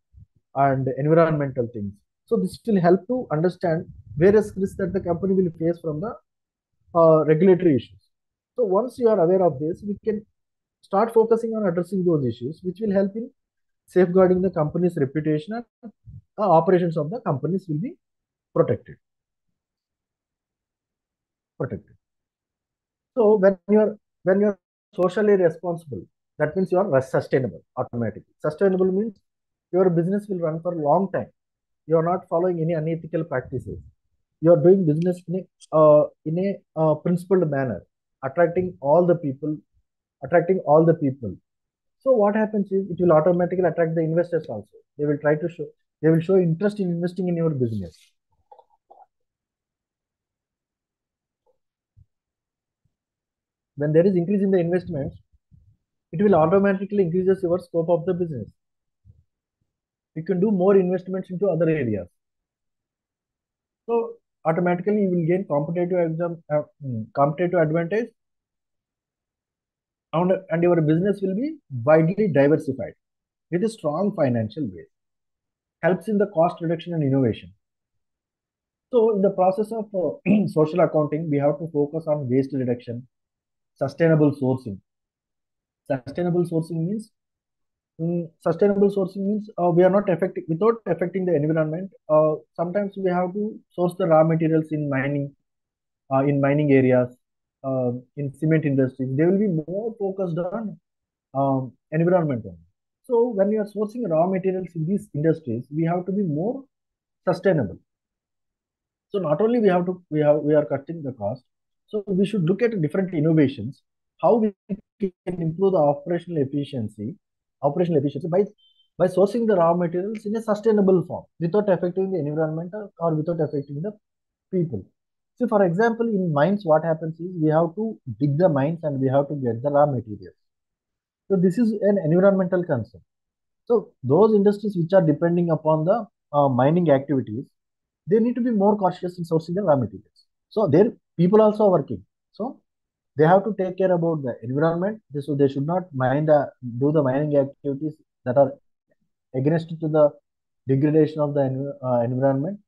and environmental things. So this will help to understand various risks that the company will face from the regulatory issues. So once you are aware of this, we can start focusing on addressing those issues, which will help in safeguarding the company's reputation and operations of the companies will be protected. Protected. So when you're socially responsible, that means you are sustainable automatically. Sustainable means your business will run for a long time. You are not following any unethical practices. You are doing business in a principled manner, attracting all the people, attracting all the people. So what happens is it will automatically attract the investors also. They will show interest in investing in your business. When there is increase in the investments, it will automatically increases your scope of the business. You can do more investments into other areas. So automatically you will gain competitive advantage, and your business will be widely diversified with a strong financial base. Helps in the cost reduction and innovation. So in the process of social accounting, we have to focus on waste reduction, sustainable sourcing. Sustainable sourcing means we are not affecting without affecting the environment. Sometimes we have to source the raw materials in mining areas, in cement industries. They will be more focused on environmental. So when you are sourcing raw materials in these industries, we have to be more sustainable. So not only we are cutting the cost, so we should look at different innovations, how we can improve the operational efficiency by sourcing the raw materials in a sustainable form without affecting the environment or without affecting the people. So for example, in mines, what happens is we have to dig the mines and we have to get the raw materials. So this is an environmental concern. So those industries which are depending upon the mining activities, they need to be more cautious in sourcing the raw materials. So their people also are working. So they have to take care about the environment. So they should not do the mining activities that are against to the degradation of the environment.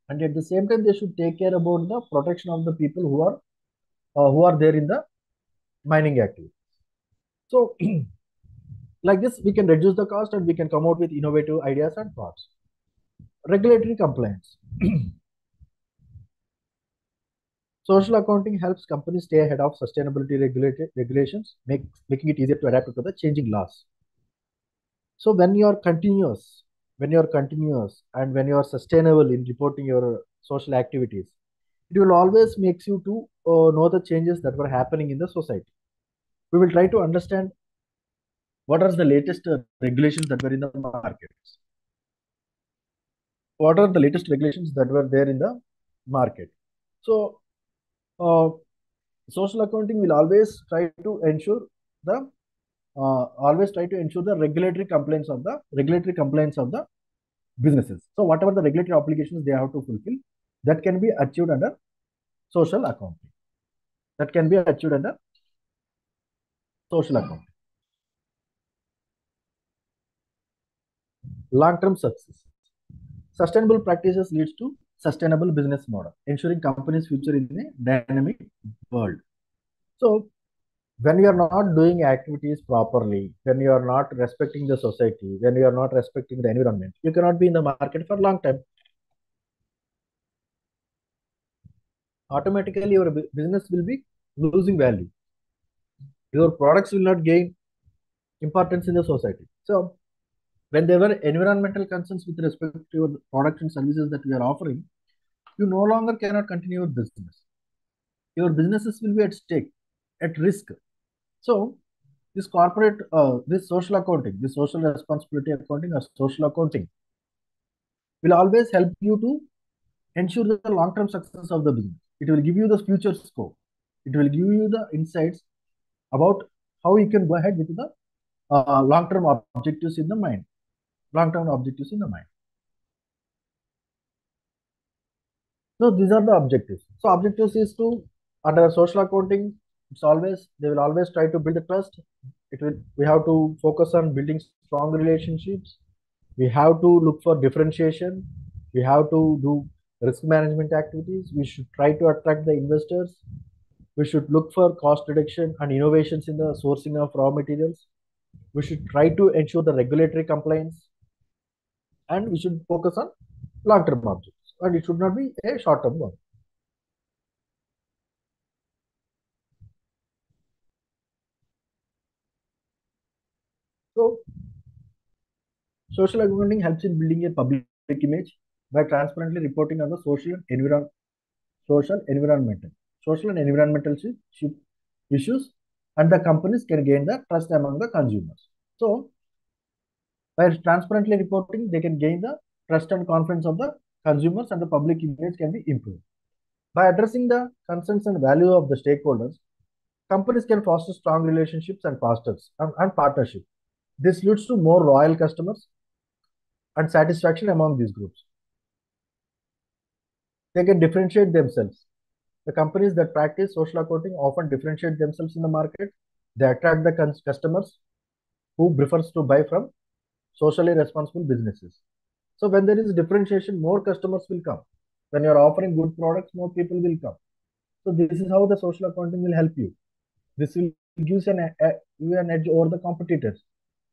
And at the same time, they should take care about the protection of the people who are there in the mining activity. So Like this, we can reduce the cost and we can come out with innovative ideas and thoughts. Regulatory compliance. Social accounting helps companies stay ahead of sustainability regulations, making it easier to adapt to the changing laws. So when you are continuous and when you are sustainable in reporting your social activities, it will always makes you to know the changes that were happening in the society. We will try to understand what are the latest regulations that were in the markets. What are the latest regulations that were there in the market? So, uh, social accounting will always try to ensure the regulatory compliance of the businesses. So, whatever the regulatory obligations they have to fulfill, that can be achieved under social accounting. That can be achieved under social accounting. Long-term success. Sustainable practices leads to sustainable business model, ensuring companies' future in a dynamic world. So, when you are not doing activities properly, when you are not respecting the society, when you are not respecting the environment, you cannot be in the market for a long time. Automatically, your business will be losing value. Your products will not gain importance in the society. So, when there were environmental concerns with respect to your products and services that we are offering, you no longer cannot continue your business. Your businesses will be at stake, at risk. So, this social accounting, this social responsibility accounting or social accounting will always help you to ensure the long-term success of the business. It will give you the future scope. It will give you the insights about how you can go ahead with the long-term objectives in the mind. Long-term objectives in the mind. So these are the objectives. So objectives is to under social accounting, they will always try to build a trust. We have to focus on building strong relationships. We have to look for differentiation. We have to do risk management activities. We should try to attract the investors. We should look for cost reduction and innovations in the sourcing of raw materials. We should try to ensure the regulatory compliance. And we should focus on long-term objectives. And it should not be a short-term one. So, social accounting helps in building a public image by transparently reporting on the social and environmental issues, and the companies can gain the trust among the consumers. So, by transparently reporting, they can gain the trust and confidence of the consumers, and the public image can be improved. By addressing the concerns and value of the stakeholders, companies can foster strong relationships and partnership. This leads to more loyal customers and satisfaction among these groups. They can differentiate themselves. The companies that practice social accounting often differentiate themselves in the market. They attract the customers who prefers to buy from socially responsible businesses. So when there is differentiation, more customers will come. When you are offering good products, more people will come. So this is how the social accounting will help you. This will give you an edge over the competitors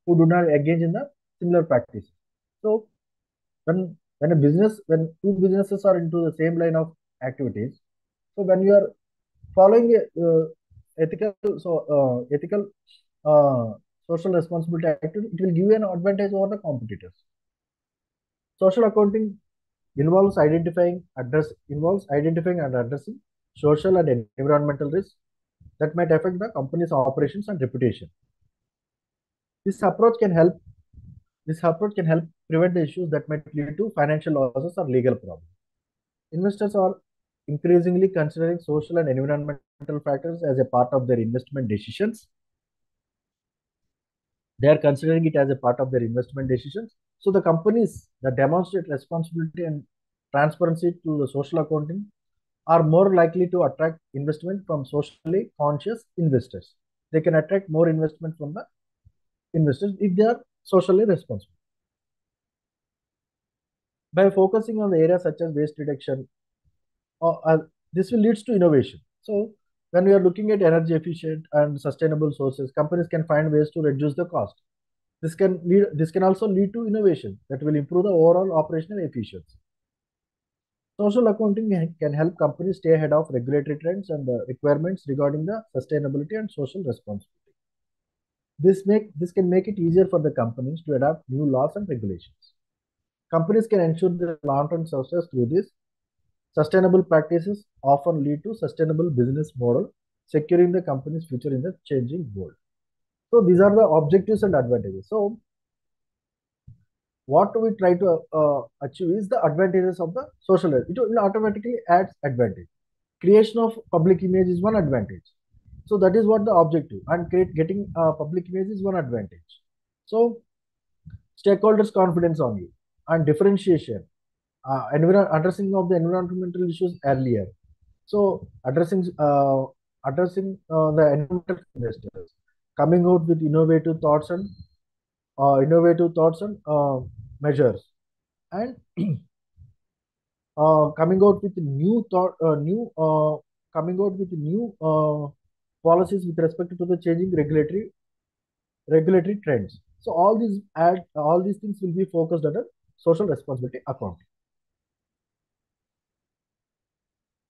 who do not engage in the similar practices. So when two businesses are into the same line of activities, so when you are following ethical social responsibility activity, it will give you an advantage over the competitors. Social accounting involves identifying and addressing social and environmental risks that might affect the company's operations and reputation. This approach can help prevent the issues that might lead to financial losses or legal problems. Investors are increasingly considering social and environmental factors as a part of their investment decisions. They are considering it as a part of their investment decisions. So the companies that demonstrate responsibility and transparency to the social accounting are more likely to attract investment from socially conscious investors. They can attract more investment from the investors if they are socially responsible. By focusing on the areas such as waste reduction, this will lead to innovation. So when we are looking at energy efficient and sustainable sources, companies can find ways to reduce the cost. This can also lead to innovation that will improve the overall operational efficiency. Social accounting can help companies stay ahead of regulatory trends and requirements regarding the sustainability and social responsibility. This can make it easier for the companies to adapt new laws and regulations. Companies can ensure their long-term success through this. Sustainable practices often lead to sustainable business model, securing the company's future in the changing world. So these are the objectives and advantages. So what we try to achieve is the advantages of the social. It will automatically adds advantage. Creation of public image is one advantage. So that is what the objective, and getting public image is one advantage. So stakeholders confidence on you and differentiation, addressing of the environmental issues earlier. So addressing the environmental investors, coming out with innovative thoughts and measures, and coming out with new thought, new coming out with new policies with respect to the changing regulatory trends. So all these things will be focused under social responsibility accounting.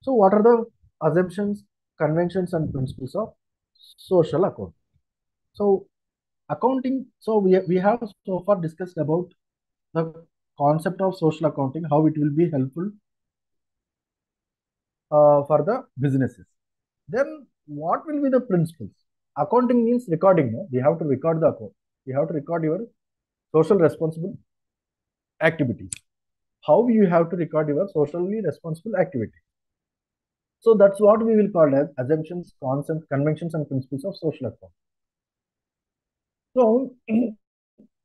So what are the assumptions, conventions, and principles of social accounting? So accounting. So we have so far discussed about the concept of social accounting, how it will be helpful for the businesses. Then what will be the principles? Accounting means recording. No? We have to record the account. We have to record your social responsible activities. How you have to record your socially responsible activity. So that's what we will call as assumptions, concepts, conventions, and principles of social accounting. So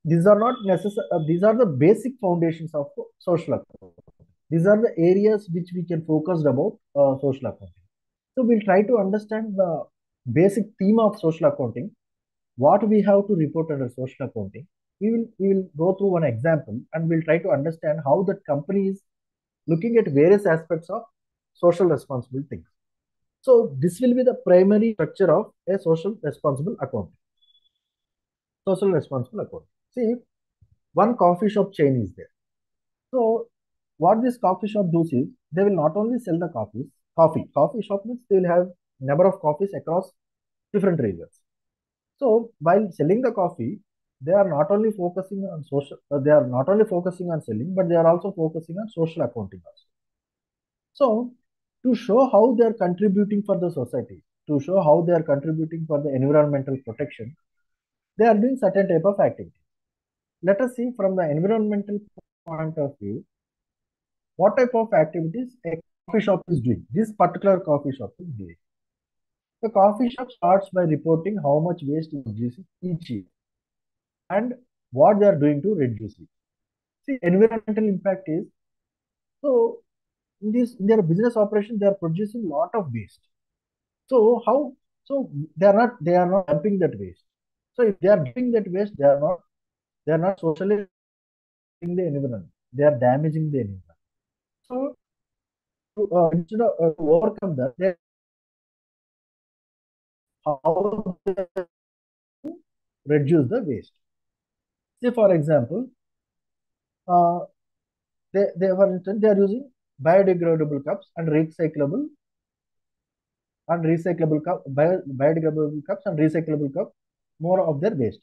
these are not necessary. These are the basic foundations of social accounting. These are the areas which we can focus about social accounting. So we'll try to understand the basic theme of social accounting, what we have to report under social accounting. We will go through one example and we'll try to understand how that company is looking at various aspects of social responsible things. So this will be the primary structure of a social responsible accounting. Social responsible accounting. See, one coffee shop chain is there. So what this coffee shop does is they will not only sell the coffee shop means they will have number of coffees across different regions. So while selling the coffee, they are not only focusing on selling, but they are also focusing on social accounting also. So to show how they are contributing for the society, to show how they are contributing for the environmental protection, they are doing certain type of activity. Let us see from the environmental point of view, what type of activities a coffee shop is doing. This particular coffee shop is doing. The coffee shop starts by reporting how much waste is producing each year and what they are doing to reduce it. See, environmental impact is, so in their business operation they are producing a lot of waste. So how? So they are not dumping that waste. So if they are dumping that waste, they are not socially in the environment. They are damaging the environment. So instead of to overcome that, how they reduce the waste. Say for example, uh, they for instance they are using biodegradable cups and biodegradable cups and recyclable cups more of their waste.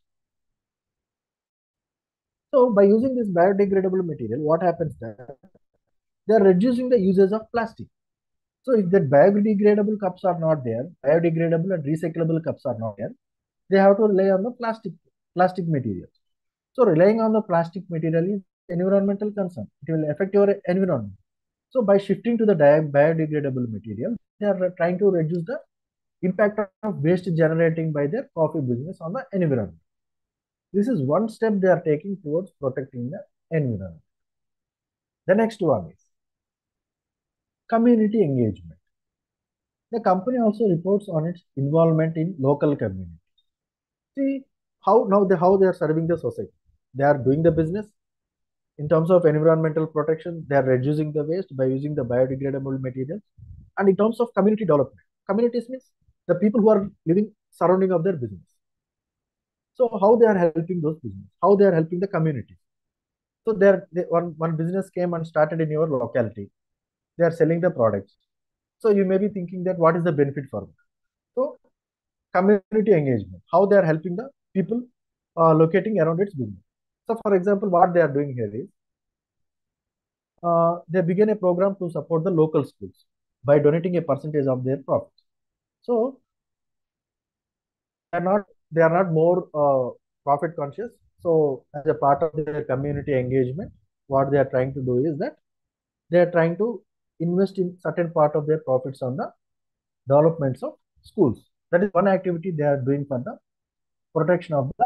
So by using this biodegradable material, what happens that they are reducing the usage of plastic. So if that biodegradable cups are not there, biodegradable and recyclable cups are not there, they have to rely on the plastic materials. So relying on the plastic material is environmental concern. It will affect your environment. So by shifting to the biodegradable material, they are trying to reduce the impact of waste generating by their coffee business on the environment. This is one step they are taking towards protecting the environment. The next one is community engagement. The company also reports on its involvement in local communities. See how they are serving the society. They are doing the business in terms of environmental protection. They are reducing the waste by using the biodegradable materials, and in terms of community development. Communities means the people who are living surrounding of their business. So how they are helping those business? How they are helping the community? So one business came and started in your locality. They are selling the products. So you may be thinking that what is the benefit for me? So community engagement, how they are helping the people locating around its business. So for example, what they are doing here is they begin a program to support the local schools by donating a percentage of their profits. So they are not more profit conscious. So as a part of their community engagement, what they are trying to do is that they are trying to invest in certain part of their profits on the developments of schools. That is one activity they are doing for the protection of the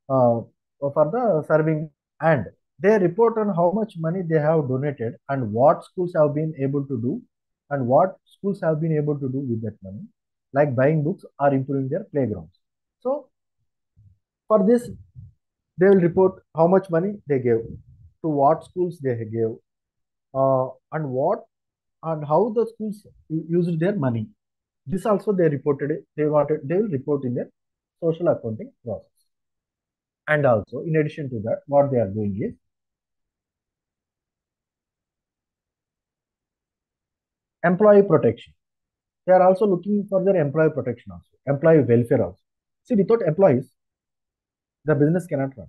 for the serving, and they report on how much money they have donated and what schools have been able to do and what schools have been able to do with that money, like buying books or improving their playgrounds. So for this, they will report how much money they gave, to what schools they gave, and what and how the schools used their money. This also they reported it. They will report in their social accounting process. And also, in addition to that, what they are doing is employee protection. They are also looking for their employee protection also, employee welfare also. See, without employees, the business cannot run.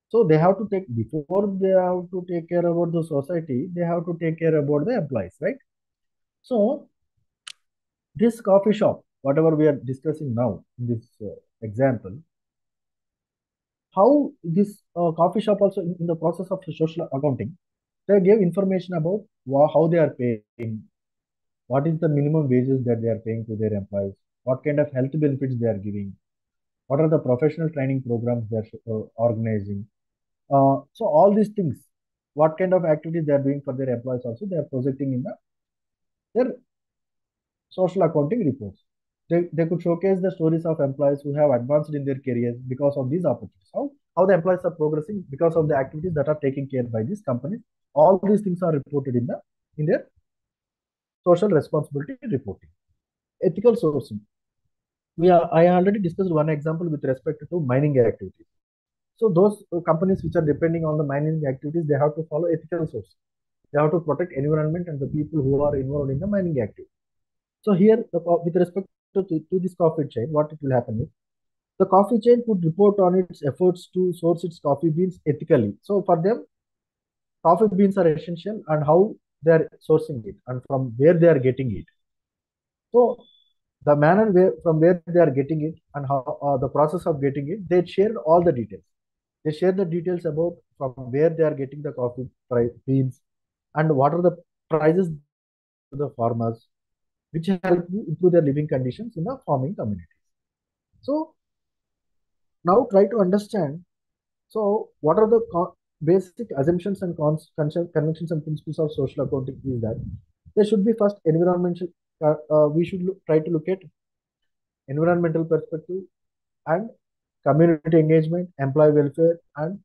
So they have to take, before they have to take care about the society, they have to take care about the employees, right? So this coffee shop, whatever we are discussing now in this example, how this coffee shop also in the process of social accounting, they give information about how they are paying, what is the minimum wages that they are paying to their employees, what kind of health benefits they are giving, what are the professional training programs they are organizing. So all these things, what kind of activities they are doing for their employees also, they are projecting in their social accounting reports. They could showcase the stories of employees who have advanced in their careers because of these opportunities. How the employees are progressing because of the activities that are taken care by these companies. All these things are reported in their social responsibility reporting. Ethical sourcing. I already discussed one example with respect to mining activities. So those companies which are depending on the mining activities, they have to follow ethical sourcing. They have to protect environment and the people who are involved in the mining activity. So here, with respect to this coffee chain, what it will happen is the coffee chain could report on its efforts to source its coffee beans ethically. So for them, coffee beans are essential and how they are sourcing it and from where they are getting it. So the manner from where they are getting it and how the process of getting it, they share all the details. They share the details about from where they are getting the coffee beans and what are the prices to the farmers, which help you improve their living conditions in the farming communities. So now try to understand. So what are the basic assumptions and conventions and principles of social accounting is that there should be first environmental. We should try to look at environmental perspective and community engagement, employee welfare, and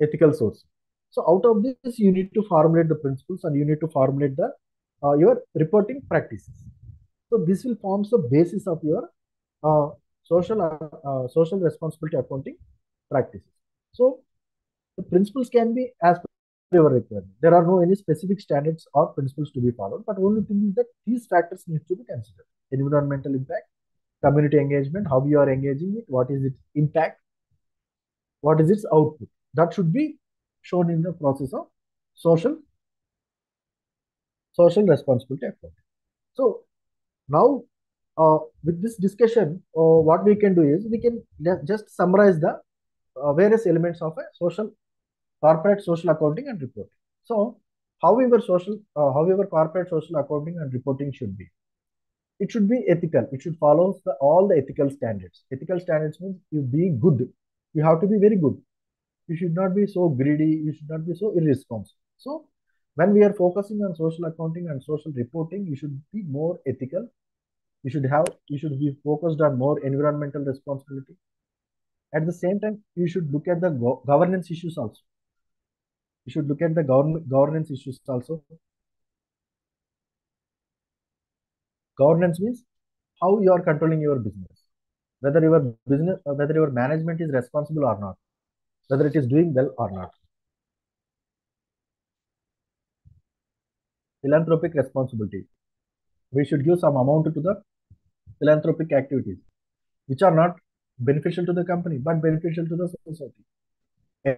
ethical source. So out of this, you need to formulate the principles and you need to formulate the your reporting practices. So this will form the basis of your uh, social responsibility accounting practices. So the principles can be as per your requirement. There are no any specific standards or principles to be followed, but only thing is that these factors need to be considered: environmental impact, community engagement, how you are engaging it, what is its impact, what is its output. That should be shown in the process of social responsibility accounting. So now, with this discussion, what we can do is we can just summarize the various elements of a corporate social accounting and reporting. So, however, corporate social accounting and reporting should be. It should be ethical. It should follow all the ethical standards. Ethical standards means you be good. You have to be very good. You should not be so greedy. You should not be so irresponsible. So, when we are focusing on social accounting and social reporting, you should be more ethical. You should be focused on more environmental responsibility. At the same time, you should look at the governance issues also. You should look at the governance issues also. Governance means how you are controlling your business. whether your business, whether your management is responsible or not, whether it is doing well or not. Philanthropic responsibility. We should give some amount to the philanthropic activities, which are not beneficial to the company, but beneficial to the society.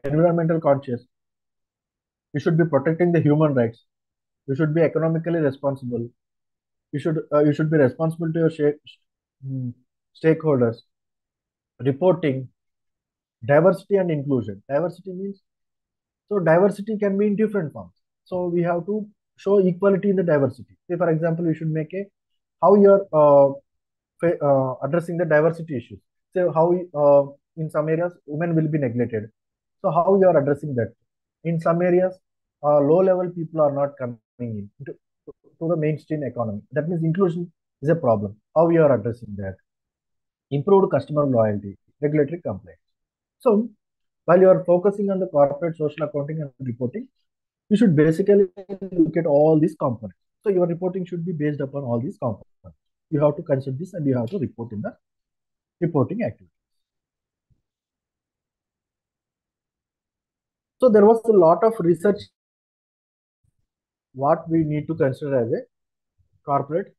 Environmental conscious. You should be protecting the human rights. You should be economically responsible. You should be responsible to your stakeholders. Reporting, diversity and inclusion. Diversity means, so diversity can be in different forms. So we have to show equality in the diversity. Say for example, you should make a how you're addressing the diversity issues. So how in some areas women will be neglected. So how you are addressing that? In some areas, low level people are not coming in to the mainstream economy. That means inclusion is a problem. How you are addressing that? Improved customer loyalty, regulatory compliance. So while you are focusing on the corporate social accounting and reporting, you should basically look at all these components. So your reporting should be based upon all these components. You have to consider this and you have to report in the reporting activity. So there was a lot of research what we need to consider as a corporate.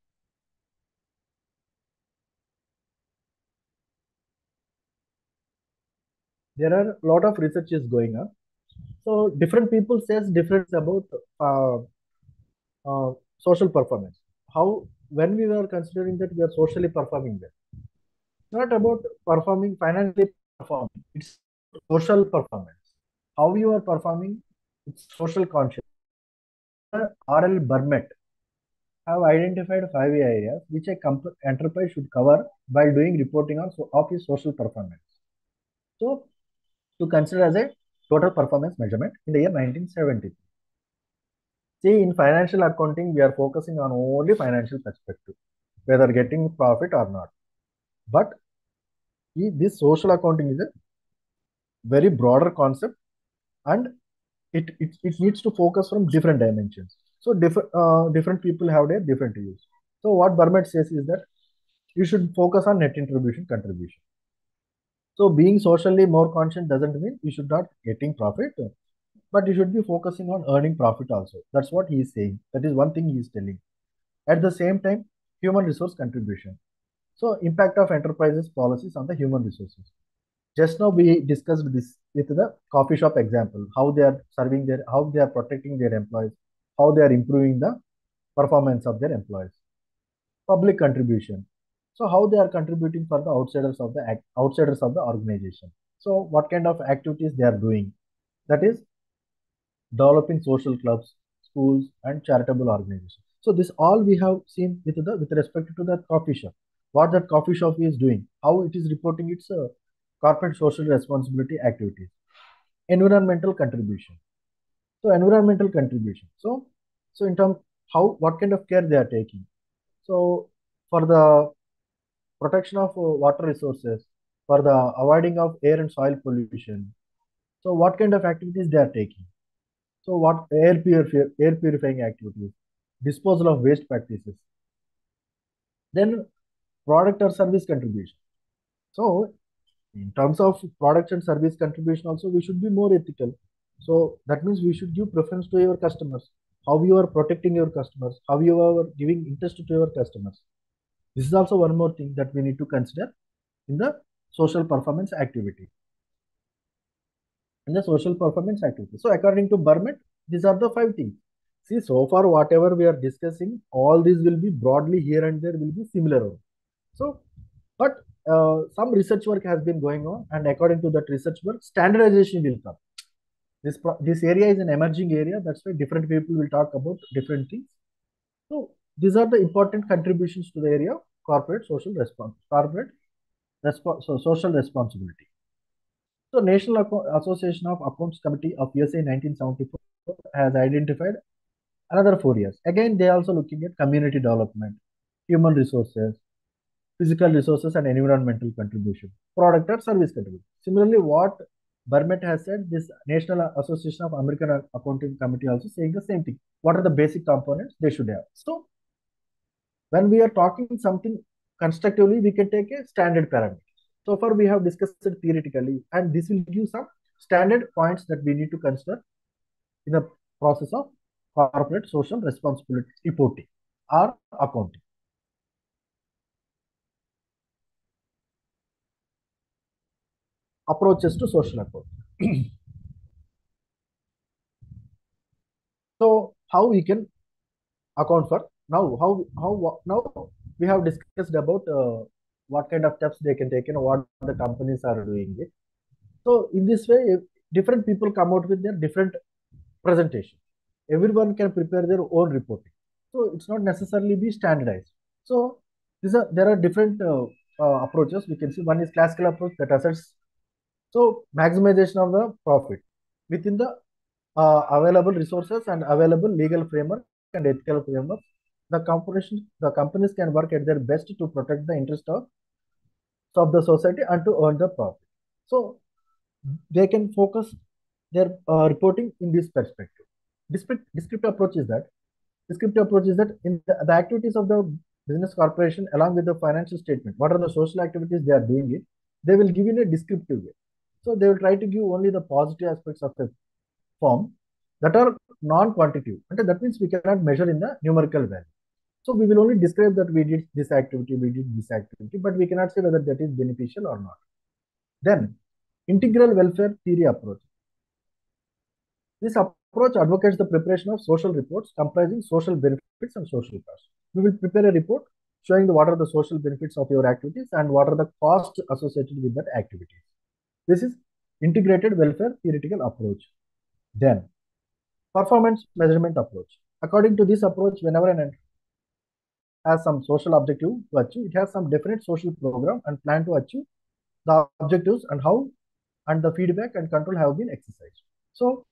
There are a lot of researches going on. So different people says different about uh, social performance. How when we were considering that we are socially performing well, not about performing financially performing. It's social performance. How you are performing, it's social conscious. R.L. Burnett have identified 5 areas which a enterprise should cover while doing reporting on of his social performance. So, to consider as a total performance measurement in the year 1970. See, in financial accounting, we are focusing on only financial perspective, whether getting profit or not. But this social accounting is a very broader concept and it needs to focus from different dimensions. So different people have their different use. So what Burnett says is that you should focus on net contribution. So being socially more conscious doesn't mean you should not getting profit, but you should be focusing on earning profit also. That's what he is saying. That is one thing he is telling. At the same time, human resource contribution. So impact of enterprises policies on the human resources. Just now we discussed this with the coffee shop example, how they are serving how they are protecting their employees, how they are improving the performance of their employees. Public contribution. So how they are contributing for the outsiders of the organization. So what kind of activities they are doing? That is developing social clubs, schools, and charitable organizations. So this all we have seen with respect to the coffee shop. What that coffee shop is doing, how it is reporting its corporate social responsibility activities. Environmental contribution. So environmental contribution. So in terms how what kind of care they are taking. So for the protection of water resources, for the avoiding of air and soil pollution. So what kind of activities they are taking? So what air purifying activities, disposal of waste practices. Then product or service contribution. So in terms of product and service contribution also, we should be more ethical. So that means we should give preference to your customers, how you are protecting your customers, how you are giving interest to your customers. This is also one more thing that we need to consider in the social performance activity. So according to Burnett, these are the 5 things. See, so far whatever we are discussing, all these will be broadly here and there will be similar. So, but some research work has been going on, and according to that research work, standardization will come. This area is an emerging area. That's why different people will talk about different things. So these are the important contributions to the area of social responsibility. So National Association of Accounts Committee of USA 1974 has identified another 4 years. Again, they are also looking at community development, human resources, physical resources, and environmental contribution, product or service contribution. Similarly, what Burnett has said, this National Association of American Accounting Committee also saying the same thing. What are the basic components they should have? So when we are talking something constructively, we can take a standard parameter. So far, we have discussed it theoretically, and this will give some standard points that we need to consider in the process of corporate social responsibility reporting or accounting. Approaches to social accounting. So how we can account for now we have discussed about what kind of steps they can take and what the companies are doing it. So in this way, different people come out with their different presentation. Everyone can prepare their own reporting. So it's not necessarily be standardized. So there are different approaches. We can see one is classical approach that assets. So maximization of the profit within the available resources and available legal framework and ethical framework. The companies can work at their best to protect the interest of the society and to earn the profit. So they can focus their reporting in this perspective. Descriptive approach is that in the activities of the business corporation along with the financial statement, what are the social activities they are doing it, they will give in a descriptive way. So they will try to give only the positive aspects of the form that are non-quantitative. And that means we cannot measure in the numerical value. So we will only describe that we did this activity, but we cannot say whether that is beneficial or not. Then, integral welfare theory approach. This approach advocates the preparation of social reports comprising social benefits and social costs. We will prepare a report showing what are the social benefits of your activities and what are the costs associated with that activity. This is integrated welfare theoretical approach. Then, performance measurement approach. According to this approach, whenever an entity has some social objective to achieve, it has some definite social program and plan to achieve the objectives and how and the feedback and control have been exercised. So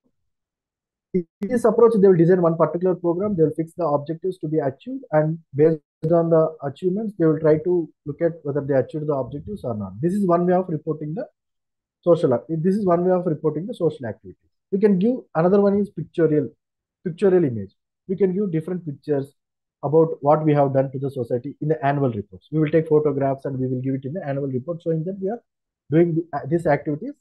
in this approach, they will design one particular program, they will fix the objectives to be achieved, and based on the achievements, they will try to look at whether they achieved the objectives or not. This is one way of reporting the social activity. We can give another one is pictorial image. We can give different pictures about what we have done to the society in the annual reports. We will take photographs and we will give it in the annual report showing that we are doing these activities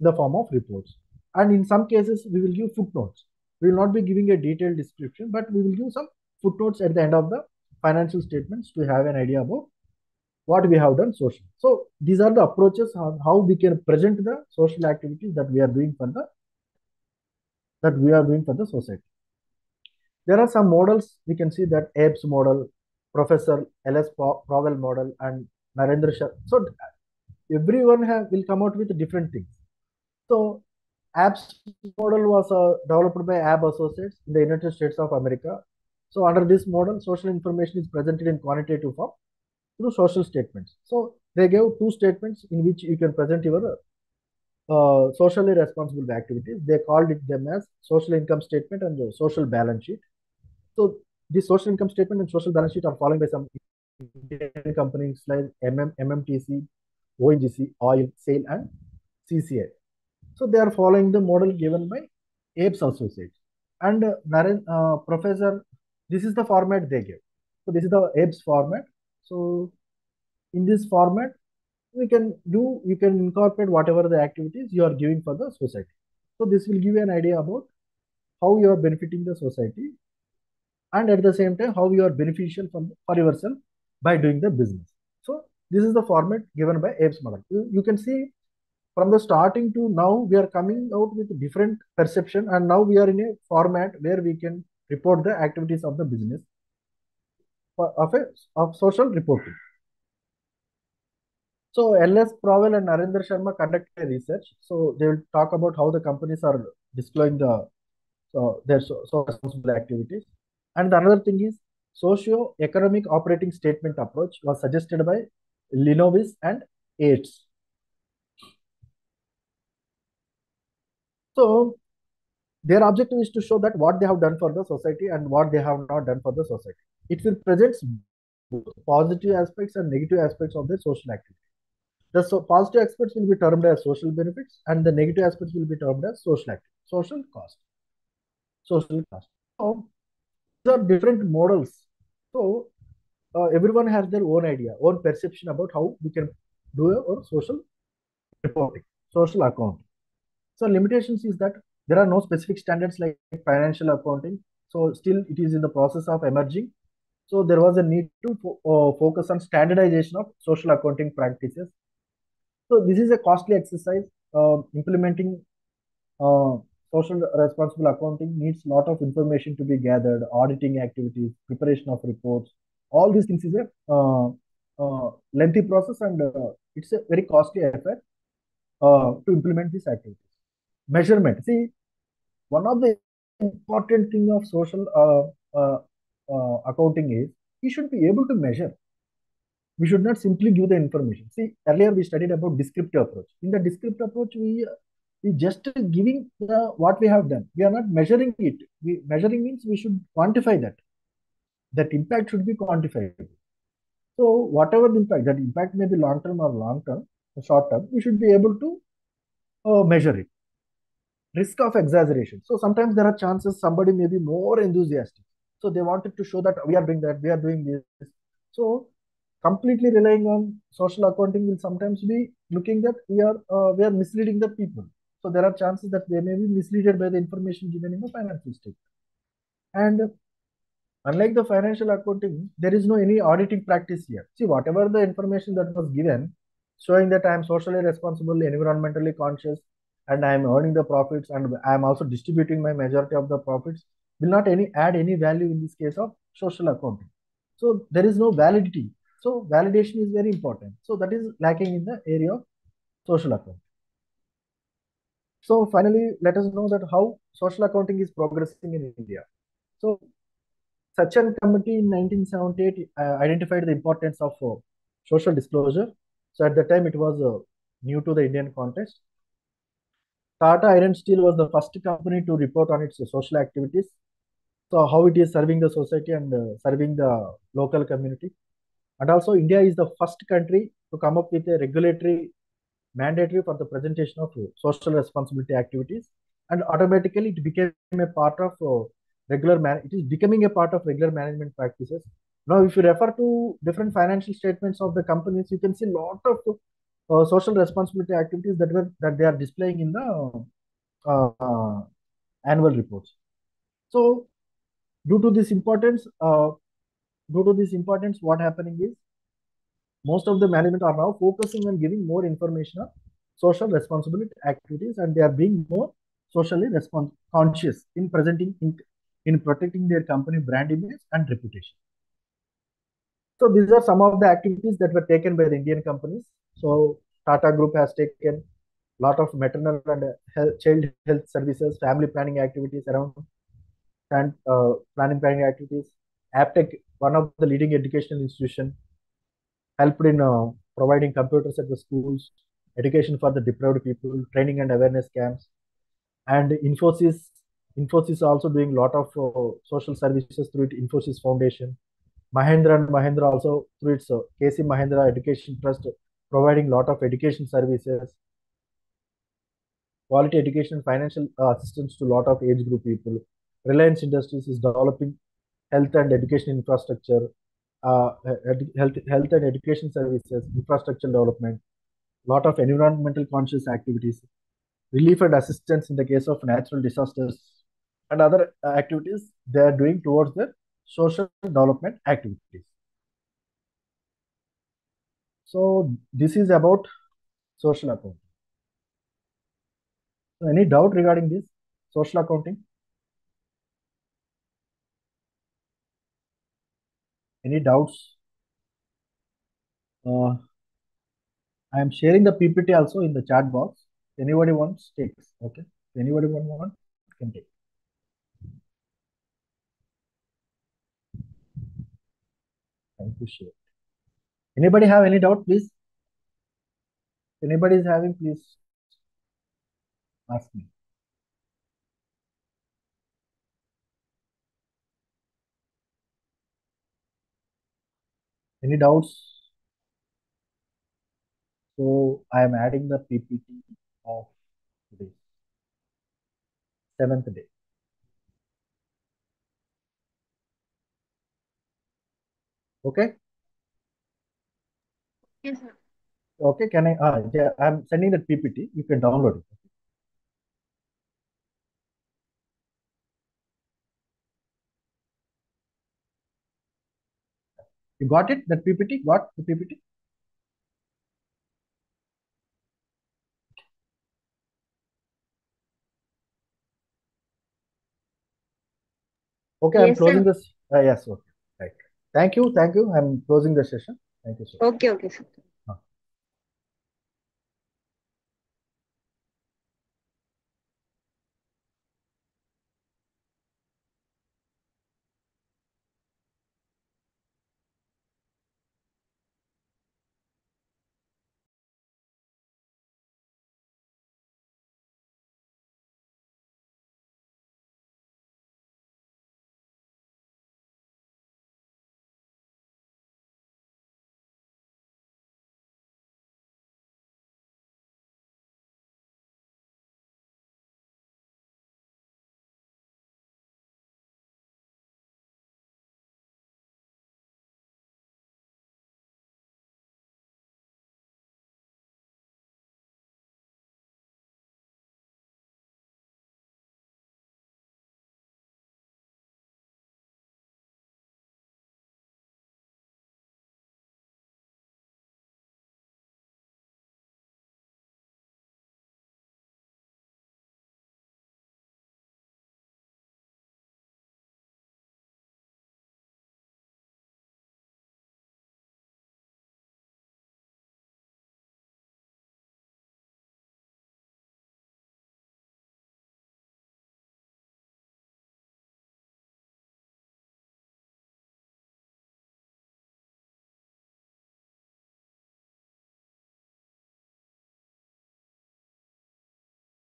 in the form of reports. And in some cases, we will give footnotes. We will not be giving a detailed description, but we will give some footnotes at the end of the financial statements to have an idea about what we have done socially. So these are the approaches on how we can present the social activities that we are doing for the society. There are some models. We can see that ABES model, Professor L.S. Powell model, and Narendra Shah. So everyone will come out with different things. So ABES model was developed by AB Associates in the United States of America. So under this model, social information is presented in quantitative form through social statements. So they gave two statements in which you can present your socially responsible activities. They called them as social income statement and the social balance sheet. So the social income statement and social balance sheet are followed by some Indian companies like MMTC, ONGC, Oil, SAIL, and CCI. So they are following the model given by ABES Associates. And Professor, this is the format they gave. So this is the ABES format. So in this format, you can incorporate whatever the activities you are giving for the society. So this will give you an idea about how you are benefiting the society, and at the same time how you are beneficial for yourself by doing the business. So this is the format given by ABES model. You can see from the starting to now we are coming out with different perception, and now we are in a format where we can report the activities of the business of social reporting. So L.S. Powell and Narendra Sharma conducted research. So they will talk about how the companies are disclosing their social responsible activities. And the another thing is socio-economic operating statement approach was suggested by Linovitz and Yates. So their objective is to show that what they have done for the society and what they have not done for the society. It will present both positive aspects and negative aspects of their social activity. The positive aspects will be termed as social benefits, and the negative aspects will be termed as social cost. So these are different models. So everyone has their own idea, own perception about how we can do or social reporting, social accounting. So limitations is that there are no specific standards like financial accounting. So still it is in the process of emerging. So there was a need to focus on standardization of social accounting practices. So this is a costly exercise. Implementing uh, social responsible accounting needs a lot of information to be gathered, auditing activities, preparation of reports. All these things is a lengthy process, and it's a very costly affair to implement these activities. Measurement. See, one of the important thing of social accounting is we should be able to measure. We should not simply give the information. See, earlier we studied about descriptive approach. In the descriptive approach, we just giving the what we have done. We are not measuring it. Measuring means we should quantify that. That impact should be quantified. So whatever the impact, that impact may be long term or long term, short term, we should be able to measure it. Risk of exaggeration. So sometimes there are chances somebody may be more enthusiastic. So they wanted to show that we are doing that, we are doing this. So completely relying on social accounting will sometimes be looking that we are misleading the people. So there are chances that they may be misled by the information given in the financial statement. And unlike the financial accounting, there is no any auditing practice here. See, whatever the information that was given, showing that I am socially responsible, environmentally conscious, and I am earning the profits, and I am also distributing my majority of the profits, will not any add any value in this case of social accounting. So there is no validity. So validation is very important. So that is lacking in the area of social accounting. So finally, let us know that how social accounting is progressing in India. So Sachin Committee in 1978 identified the importance of social disclosure. So at the time, it was new to the Indian context. Tata Iron Steel was the first company to report on its social activities. So how it is serving the society and serving the local community. And also, India is the first country to come up with a regulatory mandatory for the presentation of social responsibility activities, and automatically it became a part of it is becoming a part of regular management practices. Now if you refer to different financial statements of the companies, you can see a lot of social responsibility activities that they are displaying in the annual reports. So due to this importance what happening is most of the management are now focusing on giving more information on social responsibility activities, and they are being more socially conscious in presenting in protecting their company brand image and reputation. So these are some of the activities that were taken by the Indian companies. So Tata Group has taken a lot of maternal and child health services, family planning activities around and planning planning activities. Aptech, one of the leading educational institution, helped in providing computers at the schools, education for the deprived people, training and awareness camps, and Infosys also doing a lot of social services through its Infosys Foundation. Mahindra and Mahindra also through its KC Mahindra Education Trust providing a lot of education services, quality education, financial assistance to a lot of age group people. Reliance Industries is developing health and education infrastructure, health and education services, infrastructure development, lot of environmental conscious activities, relief and assistance in the case of natural disasters, and other activities they are doing towards the social development activities. So this is about social accounting. So any doubt regarding this social accounting? Any doubts? Uh, I am sharing the PPT also in the chat box. If anybody wants, takes. Okay. If anybody want, can take. Thank you, share. Anybody have any doubt, please? If anybody is having, please ask me. Any doubts? So I am adding the PPT of today, seventh day. Okay.
Yes, sir.
Okay, can I? Yeah, I'm sending that PPT. You can download it. You got it? That PPT? Got the PPT? Okay, I'm
Yes, sir.
closing this. Yes, okay. Right. Thank you. Thank you. I'm closing the session. Thank you, sir.
Okay, okay, sir.